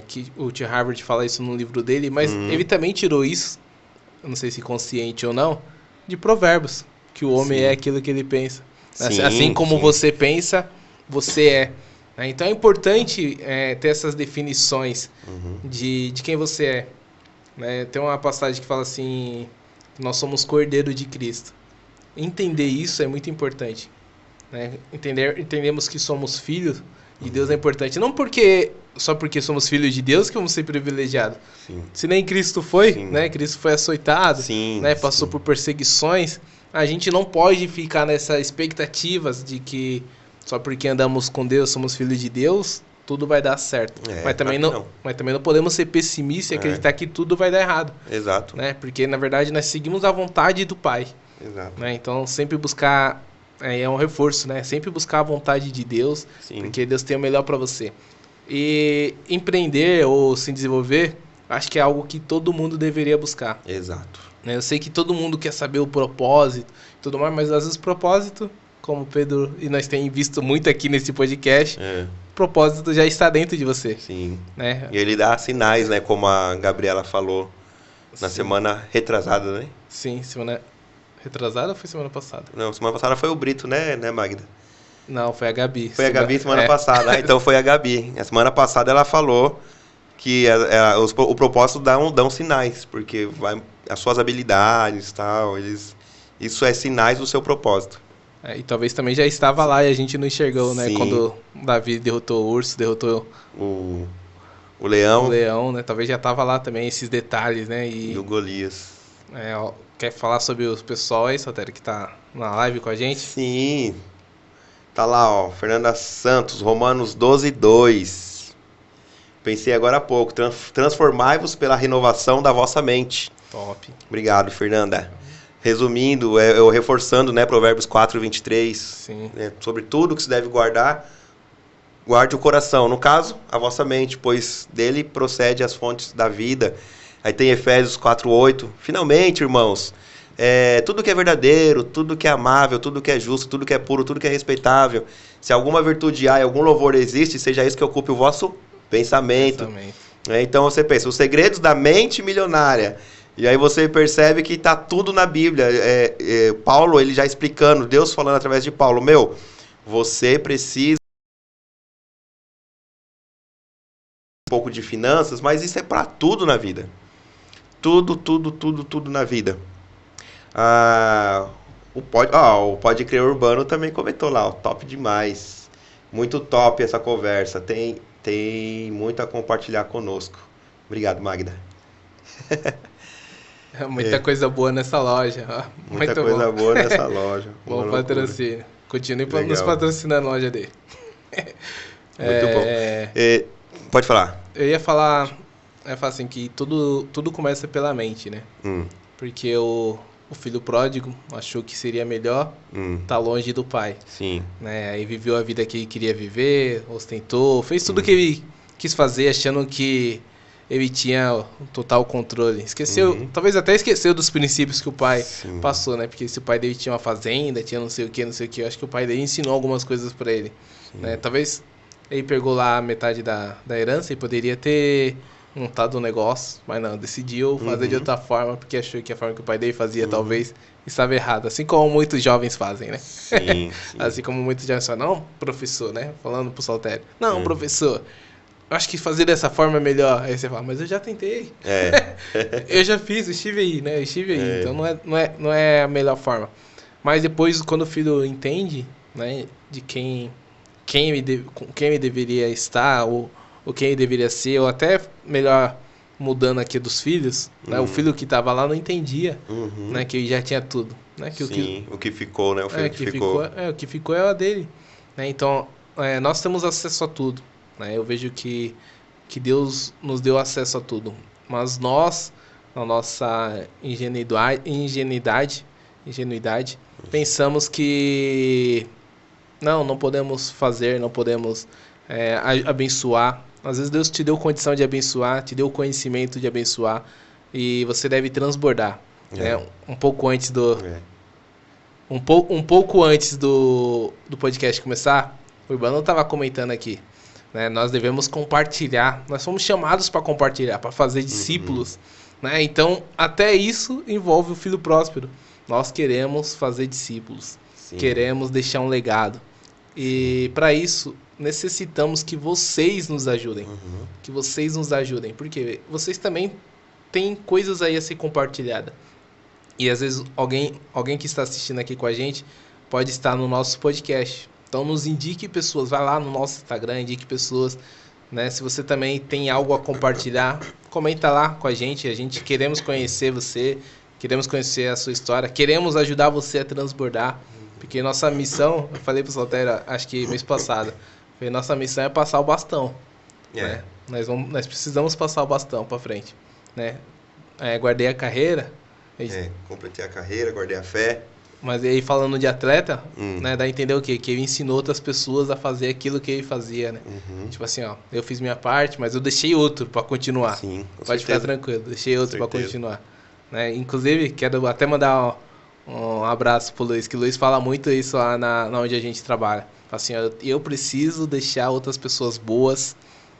que o T. Harvard fala isso no livro dele, mas ele também tirou isso, eu não sei se consciente ou não, de Provérbios, que o homem é aquilo que ele pensa. Sim, assim como você pensa, você é. Então é importante ter essas definições de quem você é. Tem uma passagem que fala assim, nós somos cordeiro de Cristo. Entender isso é muito importante. Entendemos que somos filhos de Deus é importante. Não só porque somos filhos de Deus que vamos ser privilegiados. Sim. Se nem Cristo foi, Cristo foi açoitado, passou por perseguições. A gente não pode ficar nessas expectativas de que só porque andamos com Deus, somos filhos de Deus, tudo vai dar certo. Mas também não podemos ser pessimistas e acreditar que tudo vai dar errado. Exato. Porque, na verdade, nós seguimos a vontade do Pai. Exato. Então, sempre buscar, é um reforço, sempre buscar a vontade de Deus, porque Deus tem o melhor para você. E empreender ou se desenvolver, acho que é algo que todo mundo deveria buscar. Exato. Eu sei que todo mundo quer saber o propósito e tudo mais, mas às vezes o propósito, como o Pedro e nós temos visto muito aqui nesse podcast, o propósito já está dentro de você. Sim. E ele dá sinais, como a Gabriela falou na semana retrasada, né? Sim, semana retrasada ou foi semana passada? Não, semana passada foi o Brito, né, Magda? Não, foi a Gabi. Foi a Gabi semana passada. Então foi a Gabi. A semana passada ela falou que o propósito dão sinais, porque as suas habilidades e tal, isso é sinais do seu propósito. E talvez também já estava lá e a gente não enxergou, né? Quando Davi derrotou o urso, derrotou o leão. O leão, né? Talvez já estava lá também esses detalhes, né? E o Golias. Quer falar sobre os pessoal aí, Sotério, que tá na live com a gente? Sim. Tá lá, Fernanda Santos, Romanos 12:2. Pensei agora há pouco. Transformai-vos pela renovação da vossa mente. Top. Obrigado, Fernanda. Resumindo, eu reforçando, Provérbios 4:23. Sim. Sobre tudo que se deve guardar, guarde o coração. No caso, a vossa mente, pois dele procede as fontes da vida. Aí tem Efésios 4:8. Finalmente, irmãos, tudo que é verdadeiro, tudo que é amável, tudo que é justo, tudo que é puro, tudo que é respeitável, se alguma virtude há e algum louvor existe, seja isso que ocupe o vosso pensamento. Então você pensa, os segredos da mente milionária. E aí você percebe que está tudo na Bíblia. Paulo, ele já explicando, Deus falando através de Paulo, você precisa um pouco de finanças, mas isso é para tudo na vida. Tudo na vida. O Pode Crer Urbano também comentou lá, top demais. Muito top essa conversa. Tem muito a compartilhar conosco. Obrigado, Magda. Muita coisa boa nessa loja. Ó. Muita Muito coisa bom. boa nessa loja. Bom Uma loucura. patrocínio. Continue Legal. nos patrocinando a loja dele. Muito bom. Pode falar. Eu ia falar assim, que tudo começa pela mente, né? Porque o filho pródigo achou que seria melhor estar longe do pai. Sim. Né? Aí viveu a vida que ele queria viver, ostentou, fez tudo que ele quis fazer, achando que ele tinha o total controle. Esqueceu, talvez até esqueceu dos princípios que o pai passou, né? Porque se o pai dele tinha uma fazenda, tinha não sei o que, eu acho que o pai dele ensinou algumas coisas pra ele. Né? Talvez ele pegou lá metade da herança e poderia ter montado um negócio, mas não, decidiu fazer de outra forma, porque achou que a forma que o pai dele fazia talvez estava errada. Assim como muitos jovens fazem, né? Sim. Assim como muitos jovens falam, não, professor, né? Falando pro Saltério. Não, professor, acho que fazer dessa forma é melhor. Aí você fala, mas eu já tentei. Eu já fiz, estive aí, né? Então não é a melhor forma. Mas depois, quando o filho entende, né, de quem ele deveria estar, ou quem ele deveria ser, ou até melhor, mudando aqui dos filhos, né? O filho que estava lá não entendia, né, que ele já tinha tudo. Né? O que ficou, né? O filho que ficou. O que ficou é a dele. Né? Então, nós temos acesso a tudo. Né? Eu vejo que Deus nos deu acesso a tudo. Mas nós, na nossa ingenuidade, pensamos que não podemos fazer, não podemos abençoar. Às vezes Deus te deu condição de abençoar, te deu conhecimento de abençoar, e você deve transbordar. Né? Um pouco antes um pouco antes do podcast começar, o Urbano estava comentando aqui. Né? Nós devemos compartilhar, nós somos chamados para compartilhar, para fazer discípulos. Né? Então, até isso envolve o filho próspero. Nós queremos fazer discípulos, queremos deixar um legado. E para isso, necessitamos que vocês nos ajudem. Que vocês nos ajudem, porque vocês também têm coisas aí a ser compartilhada. E às vezes alguém que está assistindo aqui com a gente pode estar no nosso podcast. Então nos indique pessoas, vai lá no nosso Instagram, indique pessoas, né? Se você também tem algo a compartilhar, comenta lá com a gente queremos conhecer você, queremos conhecer a sua história, queremos ajudar você a transbordar, porque nossa missão, eu falei pro Saltério, acho que mês passado, nossa missão é passar o bastão, né? Nós precisamos passar o bastão para frente, né? Guardei a carreira, completei a carreira, guardei a fé. Mas aí falando de atleta, né, dá a entender o quê? Que ele ensinou outras pessoas a fazer aquilo que ele fazia, né? Tipo assim, ó, eu fiz minha parte, mas eu deixei outro para continuar. Sim, pode ficar tranquilo, deixei outro para continuar. Né? Inclusive, quero até mandar um abraço pro Luiz, que o Luiz fala muito isso lá na onde a gente trabalha. Assim, ó, eu preciso deixar outras pessoas boas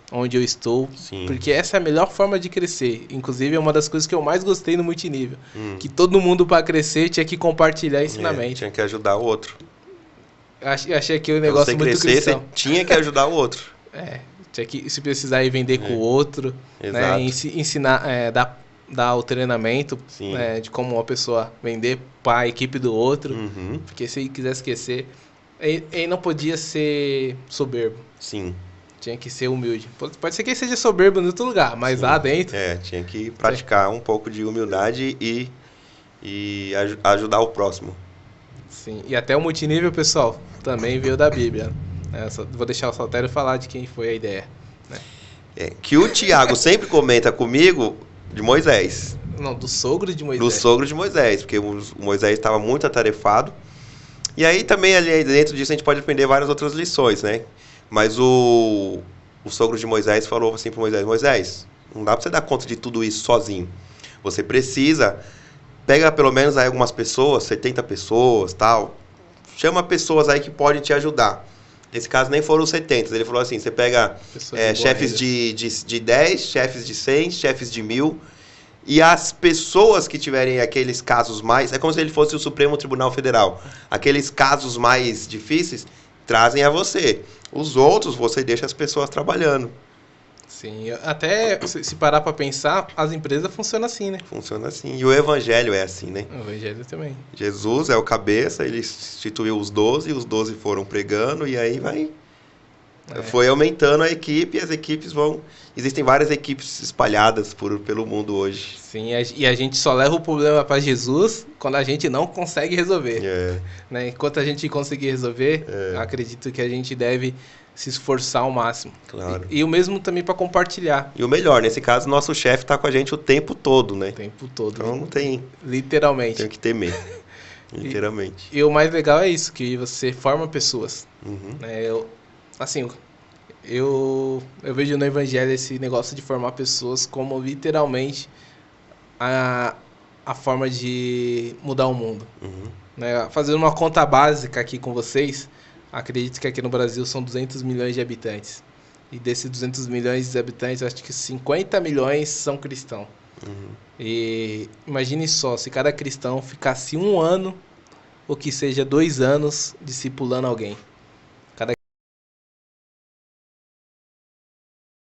onde eu estou, porque essa é a melhor forma de crescer. Inclusive, é uma das coisas que eu mais gostei no multinível, que todo mundo para crescer tinha que compartilhar ensinamento. Tinha que ajudar o outro. Achei aquele negócio muito cristão. Você tinha que ajudar o outro. Tinha que, se precisar, ir vender com o outro, né, ensinar, dar o treinamento, né, de como uma pessoa vender para a equipe do outro, porque se ele quisesse esquecer, ele não podia ser soberbo. Tinha que ser humilde. Pode ser que ele seja soberbo em outro lugar, mas lá dentro... tinha que praticar um pouco de humildade e ajudar o próximo. Sim, e até o multinível, pessoal, também veio da Bíblia. Vou deixar o Saltério falar de quem foi a ideia. Né? Que o Tiago sempre comenta comigo de Moisés. Não, do sogro de Moisés. Do sogro de Moisés, porque o Moisés estava muito atarefado. E aí também ali dentro disso a gente pode aprender várias outras lições, né? Mas o sogro de Moisés falou assim para Moisés, não dá para você dar conta de tudo isso sozinho. Você precisa, pega pelo menos aí algumas pessoas, 70 pessoas, tal. Chama pessoas aí que podem te ajudar. Nesse caso nem foram os 70. Ele falou assim, você pega chefes de 10, chefes de 100, chefes de 1000. E as pessoas que tiverem aqueles casos mais... É como se ele fosse o Supremo Tribunal Federal. Aqueles casos mais difíceis, trazem a você. Os outros, você deixa as pessoas trabalhando. Sim, até se parar para pensar, as empresas funcionam assim, né? Funciona assim. E o evangelho é assim, né? O evangelho também. Jesus é o cabeça, ele instituiu os 12, e os 12 foram pregando, e aí vai Foi aumentando a equipe e as equipes vão... Existem várias equipes espalhadas pelo mundo hoje. Sim, e a gente só leva o problema para Jesus quando a gente não consegue resolver. Né? Enquanto a gente conseguir resolver, eu acredito que a gente deve se esforçar ao máximo. Claro. E o mesmo também para compartilhar. E o melhor, nesse caso, nosso chefe está com a gente o tempo todo, né? O tempo todo. Então não tem... Literalmente. Tem que temer. Literalmente. E o mais legal é isso, que você forma pessoas. Uhum. Eu vejo no Evangelho esse negócio de formar pessoas como literalmente a forma de mudar o mundo. Uhum. Né? Fazendo uma conta básica aqui com vocês, acredito que aqui no Brasil são 200 milhões de habitantes. E desses 200 milhões de habitantes, acho que 50 milhões são cristãos. Uhum. E imagine só, se cada cristão ficasse 1 ano, ou que seja 2 anos, discipulando alguém.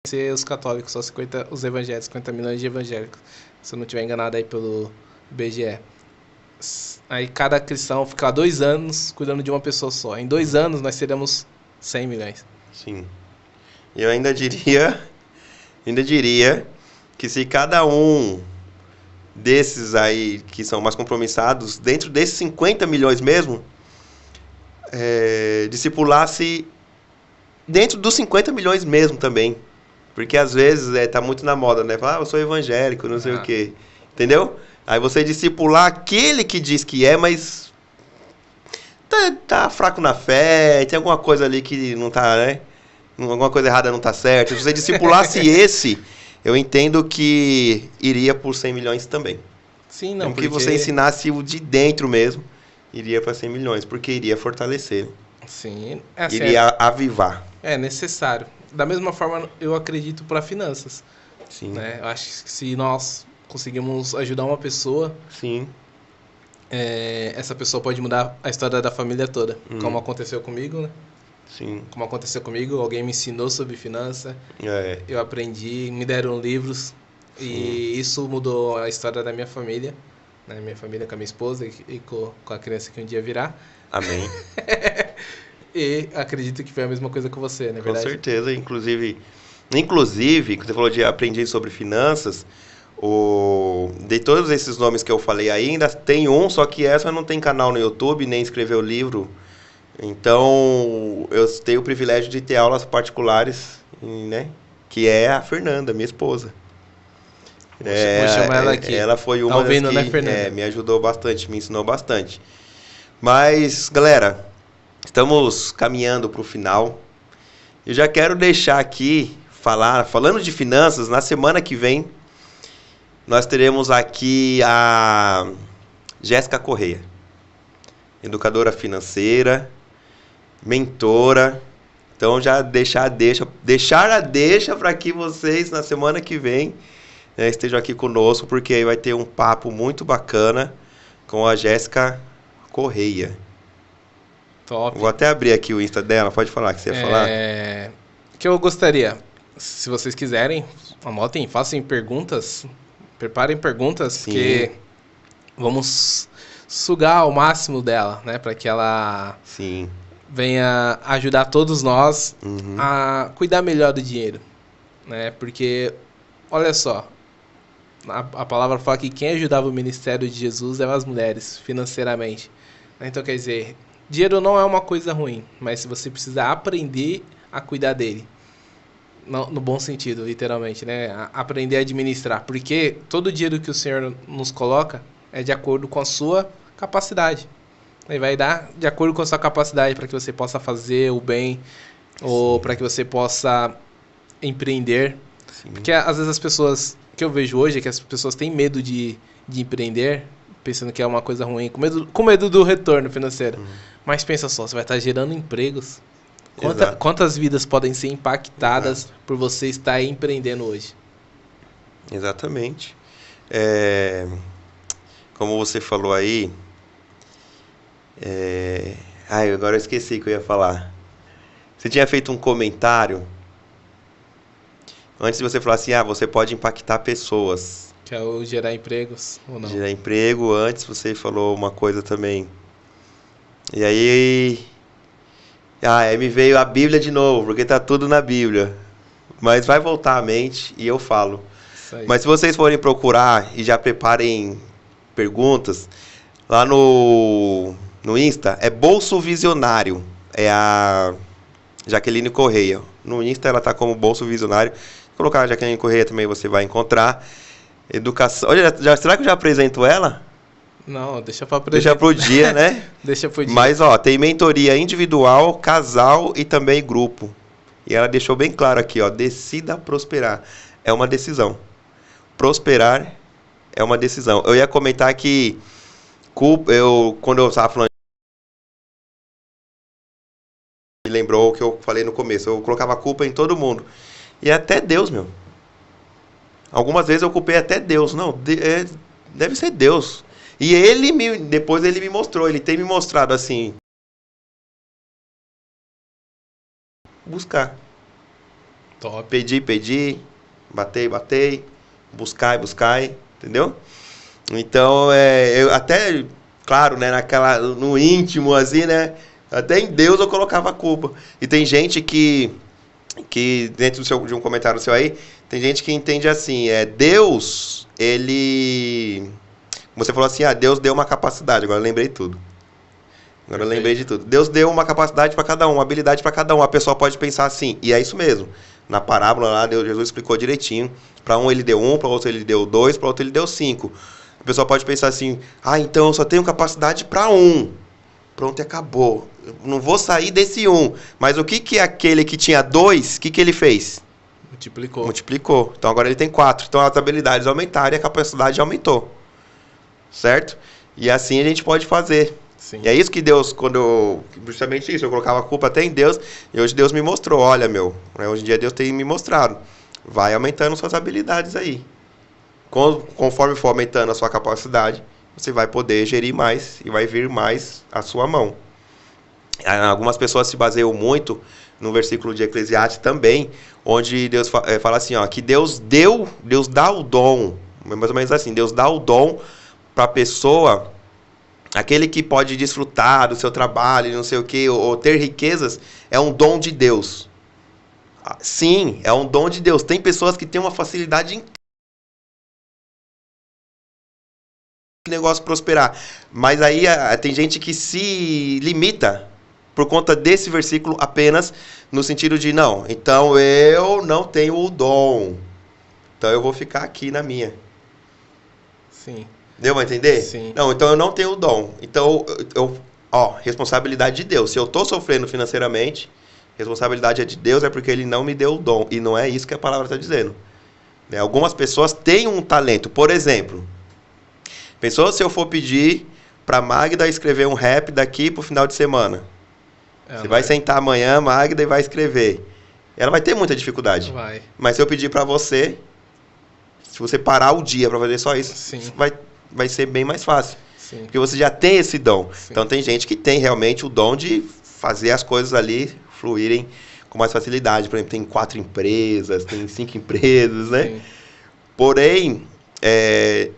Ser os católicos, só 50, os evangélicos, 50 milhões de evangélicos, se eu não estiver enganado aí pelo IBGE. Aí cada cristão ficar 2 anos cuidando de uma pessoa só. Em 2 anos nós teremos 100 milhões. Sim. Eu ainda diria que se cada um desses aí que são mais compromissados, dentro desses 50 milhões mesmo, discipulasse dentro dos 50 milhões mesmo também. Porque às vezes tá muito na moda, né? Falar, eu sou evangélico, não sei o quê. Entendeu? Aí você discipular aquele que diz que mas tá fraco na fé, tem alguma coisa ali que não tá, né? Alguma coisa errada não tá certa. Se você discipulasse esse, eu entendo que iria por 100 milhões também. Sim, não, porque você ensinasse o de dentro mesmo, iria para 100 milhões, porque iria fortalecer. Sim. Iria avivar. É necessário. Da mesma forma, eu acredito para finanças. Sim. Né? Eu acho que se nós conseguimos ajudar uma pessoa, sim, essa pessoa pode mudar a história da família toda. Como aconteceu comigo, né? Sim. Como aconteceu comigo, alguém me ensinou sobre finança, eu aprendi, me deram livros, e isso mudou a história da minha família, né? Minha família com a minha esposa e com a criança que um dia virá. Amém. E acredito que foi a mesma coisa com você, não é verdade? Com certeza, inclusive, quando você falou de aprendi sobre finanças, de todos esses nomes que eu falei aí, ainda tem um, só que essa não tem canal no YouTube, nem escreveu livro. Então, eu tenho o privilégio de ter aulas particulares, né? Que é a Fernanda, minha esposa. Vou chamar ela aqui. Ela foi uma das ouvindo, que né, Fernanda? Me ajudou bastante, me ensinou bastante. Mas, galera, estamos caminhando para o final. Eu já quero deixar aqui, falando de finanças, na semana que vem, nós teremos aqui a Jéssica Correia, educadora financeira, mentora. Então já deixar a deixa para que vocês na semana que vem estejam aqui conosco, porque aí vai ter um papo muito bacana com a Jéssica Correia. Top. Vou até abrir aqui o Insta dela, pode falar que você ia falar. Que eu gostaria, se vocês quiserem, anotem, façam perguntas, preparem perguntas, Sim. Porque vamos sugar ao máximo dela, né, para que ela Sim. venha ajudar todos nós Uhum. a cuidar melhor do dinheiro, né? Porque olha só, a palavra fala que quem ajudava o ministério de Jesus eram as mulheres financeiramente. Então quer dizer, dinheiro não é uma coisa ruim, mas se você precisa aprender a cuidar dele, no bom sentido, literalmente, né? Aprender a administrar, porque todo o dinheiro que o Senhor nos coloca é de acordo com a sua capacidade. Ele vai dar de acordo com a sua capacidade para que você possa fazer o bem, ou para que você possa empreender. Sim. Porque às vezes as pessoas, que eu vejo hoje, é que as pessoas têm medo de empreender, pensando que é uma coisa ruim, com medo do retorno financeiro. Mas pensa só, você vai estar gerando empregos. Quantas vidas podem ser impactadas por você estar empreendendo hoje? Exatamente. Como você falou aí... agora eu esqueci o que eu ia falar. Você tinha feito um comentário antes de você falar assim, você pode impactar pessoas. Que é o gerar empregos ou não? Gerar emprego. Antes você falou uma coisa também. E aí... Me veio a Bíblia de novo, porque tá tudo na Bíblia. Mas vai voltar à mente e eu falo. Isso aí. Mas se vocês forem procurar e já preparem perguntas, lá no Insta é Bolso Visionário. É a Jaqueline Correia. No Insta ela tá como Bolso Visionário. Se colocar a Jaqueline Correia também você vai encontrar. Educação. Olha, será que eu já apresento ela? Não, deixa pra apresentar. Deixa pro dia, né? Deixa pro dia. Mas, ó, tem mentoria individual, casal e também grupo. E ela deixou bem claro aqui, ó, decida prosperar. É uma decisão. Prosperar é uma decisão. Eu ia comentar que quando eu estava falando, me lembrou o que eu falei no começo. Eu colocava culpa em todo mundo. E até Deus, meu. Algumas vezes eu culpei até Deus. Não, deve ser Deus. E depois ele me mostrou, ele tem me mostrado assim. Buscar. Top. Pedir, batei, buscar, entendeu? Então, eu até, claro, né, no íntimo, assim, né, até em Deus eu colocava a culpa. E tem gente que dentro de um comentário seu aí, tem gente que entende assim, Deus, ele... Você falou assim, Deus deu uma capacidade, agora eu lembrei tudo. Agora eu lembrei de tudo. Deus deu uma capacidade para cada um, uma habilidade para cada um. A pessoa pode pensar assim, e é isso mesmo. Na parábola lá, Jesus explicou direitinho. Para um ele deu 1, para outro ele deu 2, para outro ele deu 5. A pessoa pode pensar assim, então eu só tenho capacidade para 1. Pronto, acabou. Eu não vou sair desse 1. Mas o que aquele que tinha 2, o que ele fez? Multiplicou. Então agora ele tem 4. Então as habilidades aumentaram e a capacidade aumentou. Certo? E assim a gente pode fazer. Sim. E é isso que Deus, justamente isso, eu colocava a culpa até em Deus, e hoje Deus me mostrou, olha, hoje em dia Deus tem me mostrado, vai aumentando suas habilidades aí. Conforme for aumentando a sua capacidade, você vai poder gerir mais e vai vir mais à sua mão. Algumas pessoas se baseiam muito no versículo de Eclesiastes também, onde Deus fala assim, que Deus dá o dom, mais ou menos assim, Deus dá o dom para a pessoa, aquele que pode desfrutar do seu trabalho, não sei o que, ou ter riquezas, é um dom de Deus. Sim, é um dom de Deus. Tem pessoas que têm uma facilidade incrível de negócio prosperar. Mas aí tem gente que se limita por conta desse versículo apenas no sentido de, não, então eu não tenho o dom. Então eu vou ficar aqui na minha. Sim. Deu pra entender? Sim. Não, então eu não tenho o dom. Então, responsabilidade de Deus. Se eu tô sofrendo financeiramente, responsabilidade é de Deus, é porque ele não me deu o dom. E não é isso que a palavra está dizendo. Algumas pessoas têm um talento. Por exemplo, pensou se eu for pedir pra Magda escrever um rap daqui pro final de semana? Você vai sentar amanhã, Magda, e vai escrever. Ela vai ter muita dificuldade. Vai. Mas se eu pedir pra você, se você parar o dia pra fazer só isso, Sim. vai ser bem mais fácil. Sim. Porque você já tem esse dom. Sim. Então tem gente que tem realmente o dom de fazer as coisas ali fluírem com mais facilidade. Por exemplo, tem 4 empresas, tem 5 empresas, né? Sim. Porém,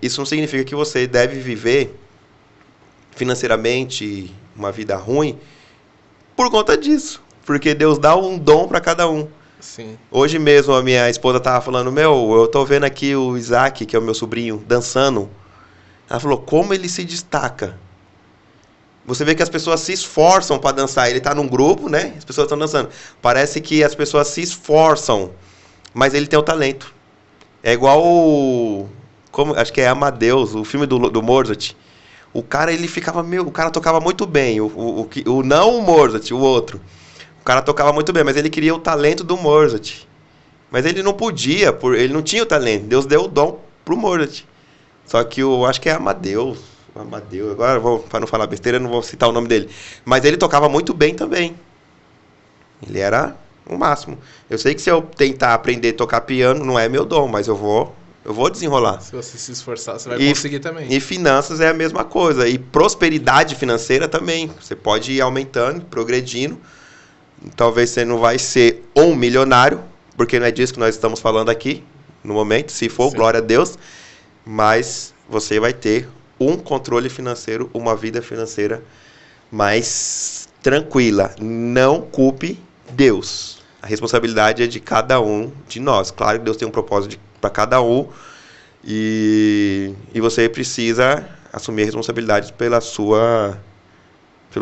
isso não significa que você deve viver financeiramente uma vida ruim por conta disso. Porque Deus dá um dom para cada um. Sim. Hoje mesmo a minha esposa estava falando, eu tô vendo aqui o Isaac, que é o meu sobrinho, dançando. Ela falou, como ele se destaca. Você vê que as pessoas se esforçam para dançar. Ele está num grupo, né? As pessoas estão dançando. Parece que as pessoas se esforçam, mas ele tem o talento. É igual acho que é Amadeus, o filme do Mozart. O cara, ele ficava o cara tocava muito bem. Não o Mozart, o outro. O cara tocava muito bem, mas ele queria o talento do Mozart. Mas ele não podia, ele não tinha o talento. Deus deu o dom pro Mozart. Só que acho que é Amadeus, agora para não falar besteira, eu não vou citar o nome dele. Mas ele tocava muito bem também. Ele era o máximo. Eu sei que se eu tentar aprender a tocar piano, não é meu dom, mas eu vou desenrolar. Se você se esforçar, você vai conseguir também. E finanças é a mesma coisa. E prosperidade financeira também. Você pode ir aumentando, progredindo. Talvez você não vai ser um milionário, porque não é disso que nós estamos falando aqui, no momento. Se for, sim, glória a Deus. Mas você vai ter um controle financeiro, uma vida financeira mais tranquila. Não culpe Deus. A responsabilidade é de cada um de nós. Claro que Deus tem um propósito para cada um. E você precisa assumir a responsabilidade pelos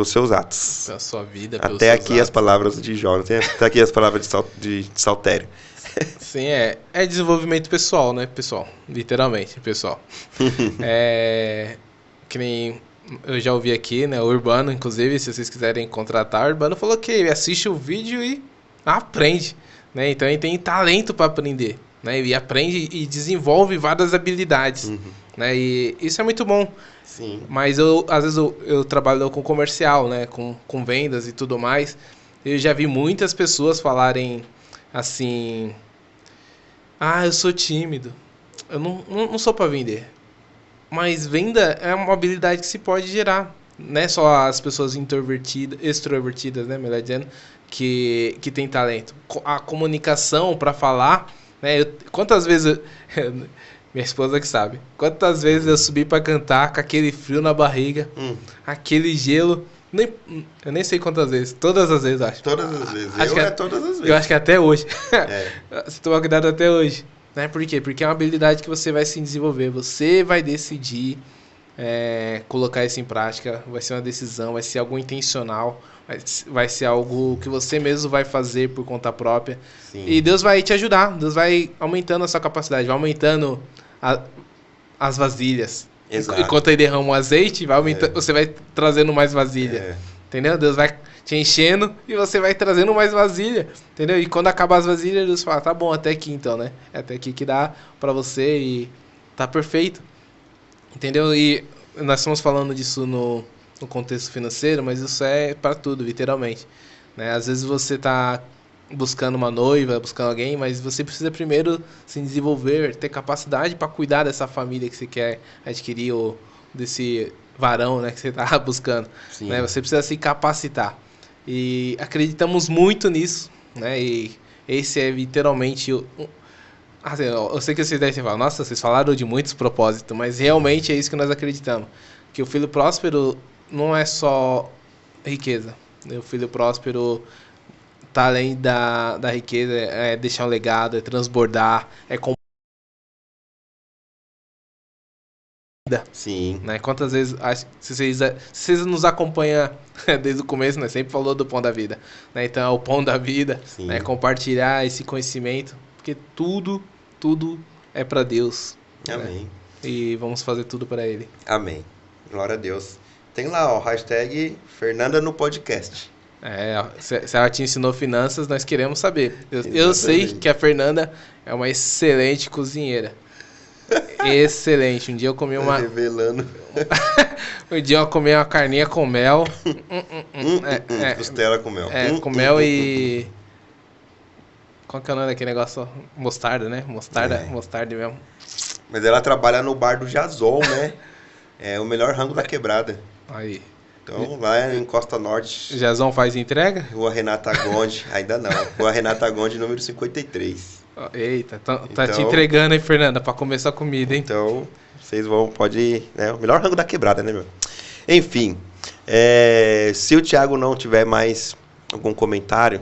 seus atos. Pela sua vida, pelos Até seus aqui atos. As palavras de Jonathan. Até aqui as palavras de Saltério. Sim, é desenvolvimento pessoal, né, pessoal? Literalmente, pessoal. Que nem eu já ouvi aqui, né, o Urbano, inclusive, se vocês quiserem contratar, o Urbano falou que ele assiste o vídeo e aprende, né? Então ele tem talento para aprender, né? E aprende e desenvolve várias habilidades, né? E isso é muito bom. Sim. Mas às vezes eu trabalho com comercial, né, com vendas e tudo mais. Eu já vi muitas pessoas falarem assim: eu sou tímido, eu não sou para vender. Mas venda é uma habilidade que se pode gerar. Não é só as pessoas extrovertidas, né, melhor dizendo, que tem talento. A comunicação para falar, né? Quantas vezes... minha esposa que sabe. Quantas vezes eu subi para cantar com aquele frio na barriga, aquele gelo... Eu nem sei quantas vezes. Todas as vezes, acho. Todas as vezes. Todas as vezes. Eu acho que até hoje. Você tomou cuidado até hoje. Né? Por quê? Porque é uma habilidade que você vai se desenvolver. Você vai decidir colocar isso em prática. Vai ser uma decisão, vai ser algo intencional. Vai ser algo que você mesmo vai fazer por conta própria. Sim. E Deus vai te ajudar. Deus vai aumentando a sua capacidade. Vai aumentando as vasilhas. Exato. Enquanto ele derrama o azeite, vai aumentando, você vai trazendo mais vasilha. Entendeu? Deus vai te enchendo e você vai trazendo mais vasilha. Entendeu? E quando acabar as vasilhas, Deus fala: tá bom, até aqui então, né? É até aqui que dá pra você e tá perfeito. Entendeu? E nós estamos falando disso no contexto financeiro, mas isso é pra tudo, literalmente. Né? Às vezes você tá buscando uma noiva, buscando alguém, mas você precisa primeiro se desenvolver, ter capacidade para cuidar dessa família que você quer adquirir, ou desse varão, né, que você está buscando. Né? Você precisa se capacitar. E acreditamos muito nisso, né? E esse é literalmente... Assim, eu sei que vocês devem falar: nossa, vocês falaram de muitos propósitos, mas realmente é isso que nós acreditamos. Que o filho próspero não é só riqueza. O filho próspero tá além da riqueza, é deixar um legado, é transbordar, é Sim. Né? Quantas vezes, se vocês nos acompanham desde o começo, né? Sempre falou do pão da vida. Né? Então é o pão da vida, né? Compartilhar esse conhecimento, porque tudo é para Deus. Amém. Né? E vamos fazer tudo para Ele. Amém. Glória a Deus. Tem lá, ó, hashtag Fernanda no podcast. Se ela te ensinou finanças, nós queremos saber. Eu sei que a Fernanda é uma excelente cozinheira. Excelente. Um dia eu comi uma... Revelando. Um dia eu comi uma carninha com mel. Costela com mel. Com mel e... Qual que é o nome daquele negócio? Mostarda, né? Mostarda mesmo. Mas ela trabalha no bar do Jason, né? É o melhor rango da quebrada. Aí. Então, lá em Costa Norte... Jazão faz entrega? Rua Renata Gonde, ainda não. Rua Renata Gonde, número 53. Eita, tá te entregando, hein, Fernanda, pra comer sua comida, hein? Então, vocês pode ir... O melhor rango da quebrada, né, meu? Enfim, se o Thiago não tiver mais algum comentário,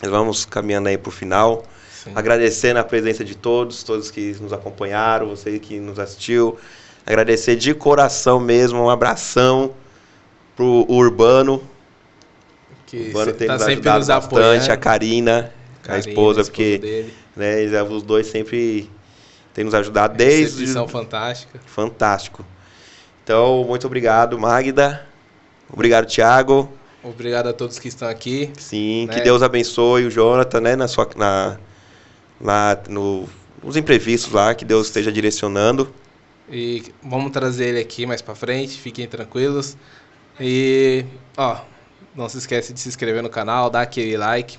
nós vamos caminhando aí pro final. Sim. Agradecendo a presença de todos que nos acompanharam, você que nos assistiu. Agradecer de coração mesmo, um abração pro Urbano. Que o Urbano tem tá nos sempre ajudado nos bastante, apoiando. a Karina, a esposa, porque dele. Né, os dois sempre têm nos ajudado desde... Recepção fantástica. Fantástico. Então, muito obrigado, Magda. Obrigado, Thiago. Obrigado a todos que estão aqui. Sim, né? Que Deus abençoe o Jonathan, né, nos imprevistos lá, que Deus esteja direcionando. E vamos trazer ele aqui mais pra frente, fiquem tranquilos. E, não se esquece de se inscrever no canal, dar aquele like,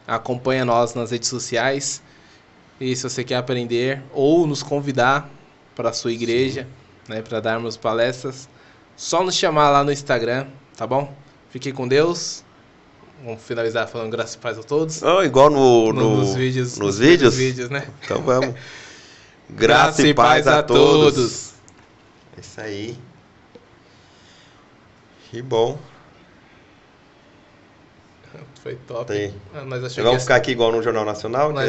acompanha nós nas redes sociais. E se você quer aprender ou nos convidar para a sua igreja, né, para darmos palestras, só nos chamar lá no Instagram, tá bom? Fiquem com Deus. Vamos finalizar falando graças e paz a todos. Igual nos vídeos. Nos vídeos, né? Então vamos. Graça e paz a todos. É isso aí. Que bom. Foi top. Tem. Nós achamos Vamos ficar aqui igual no Jornal Nacional?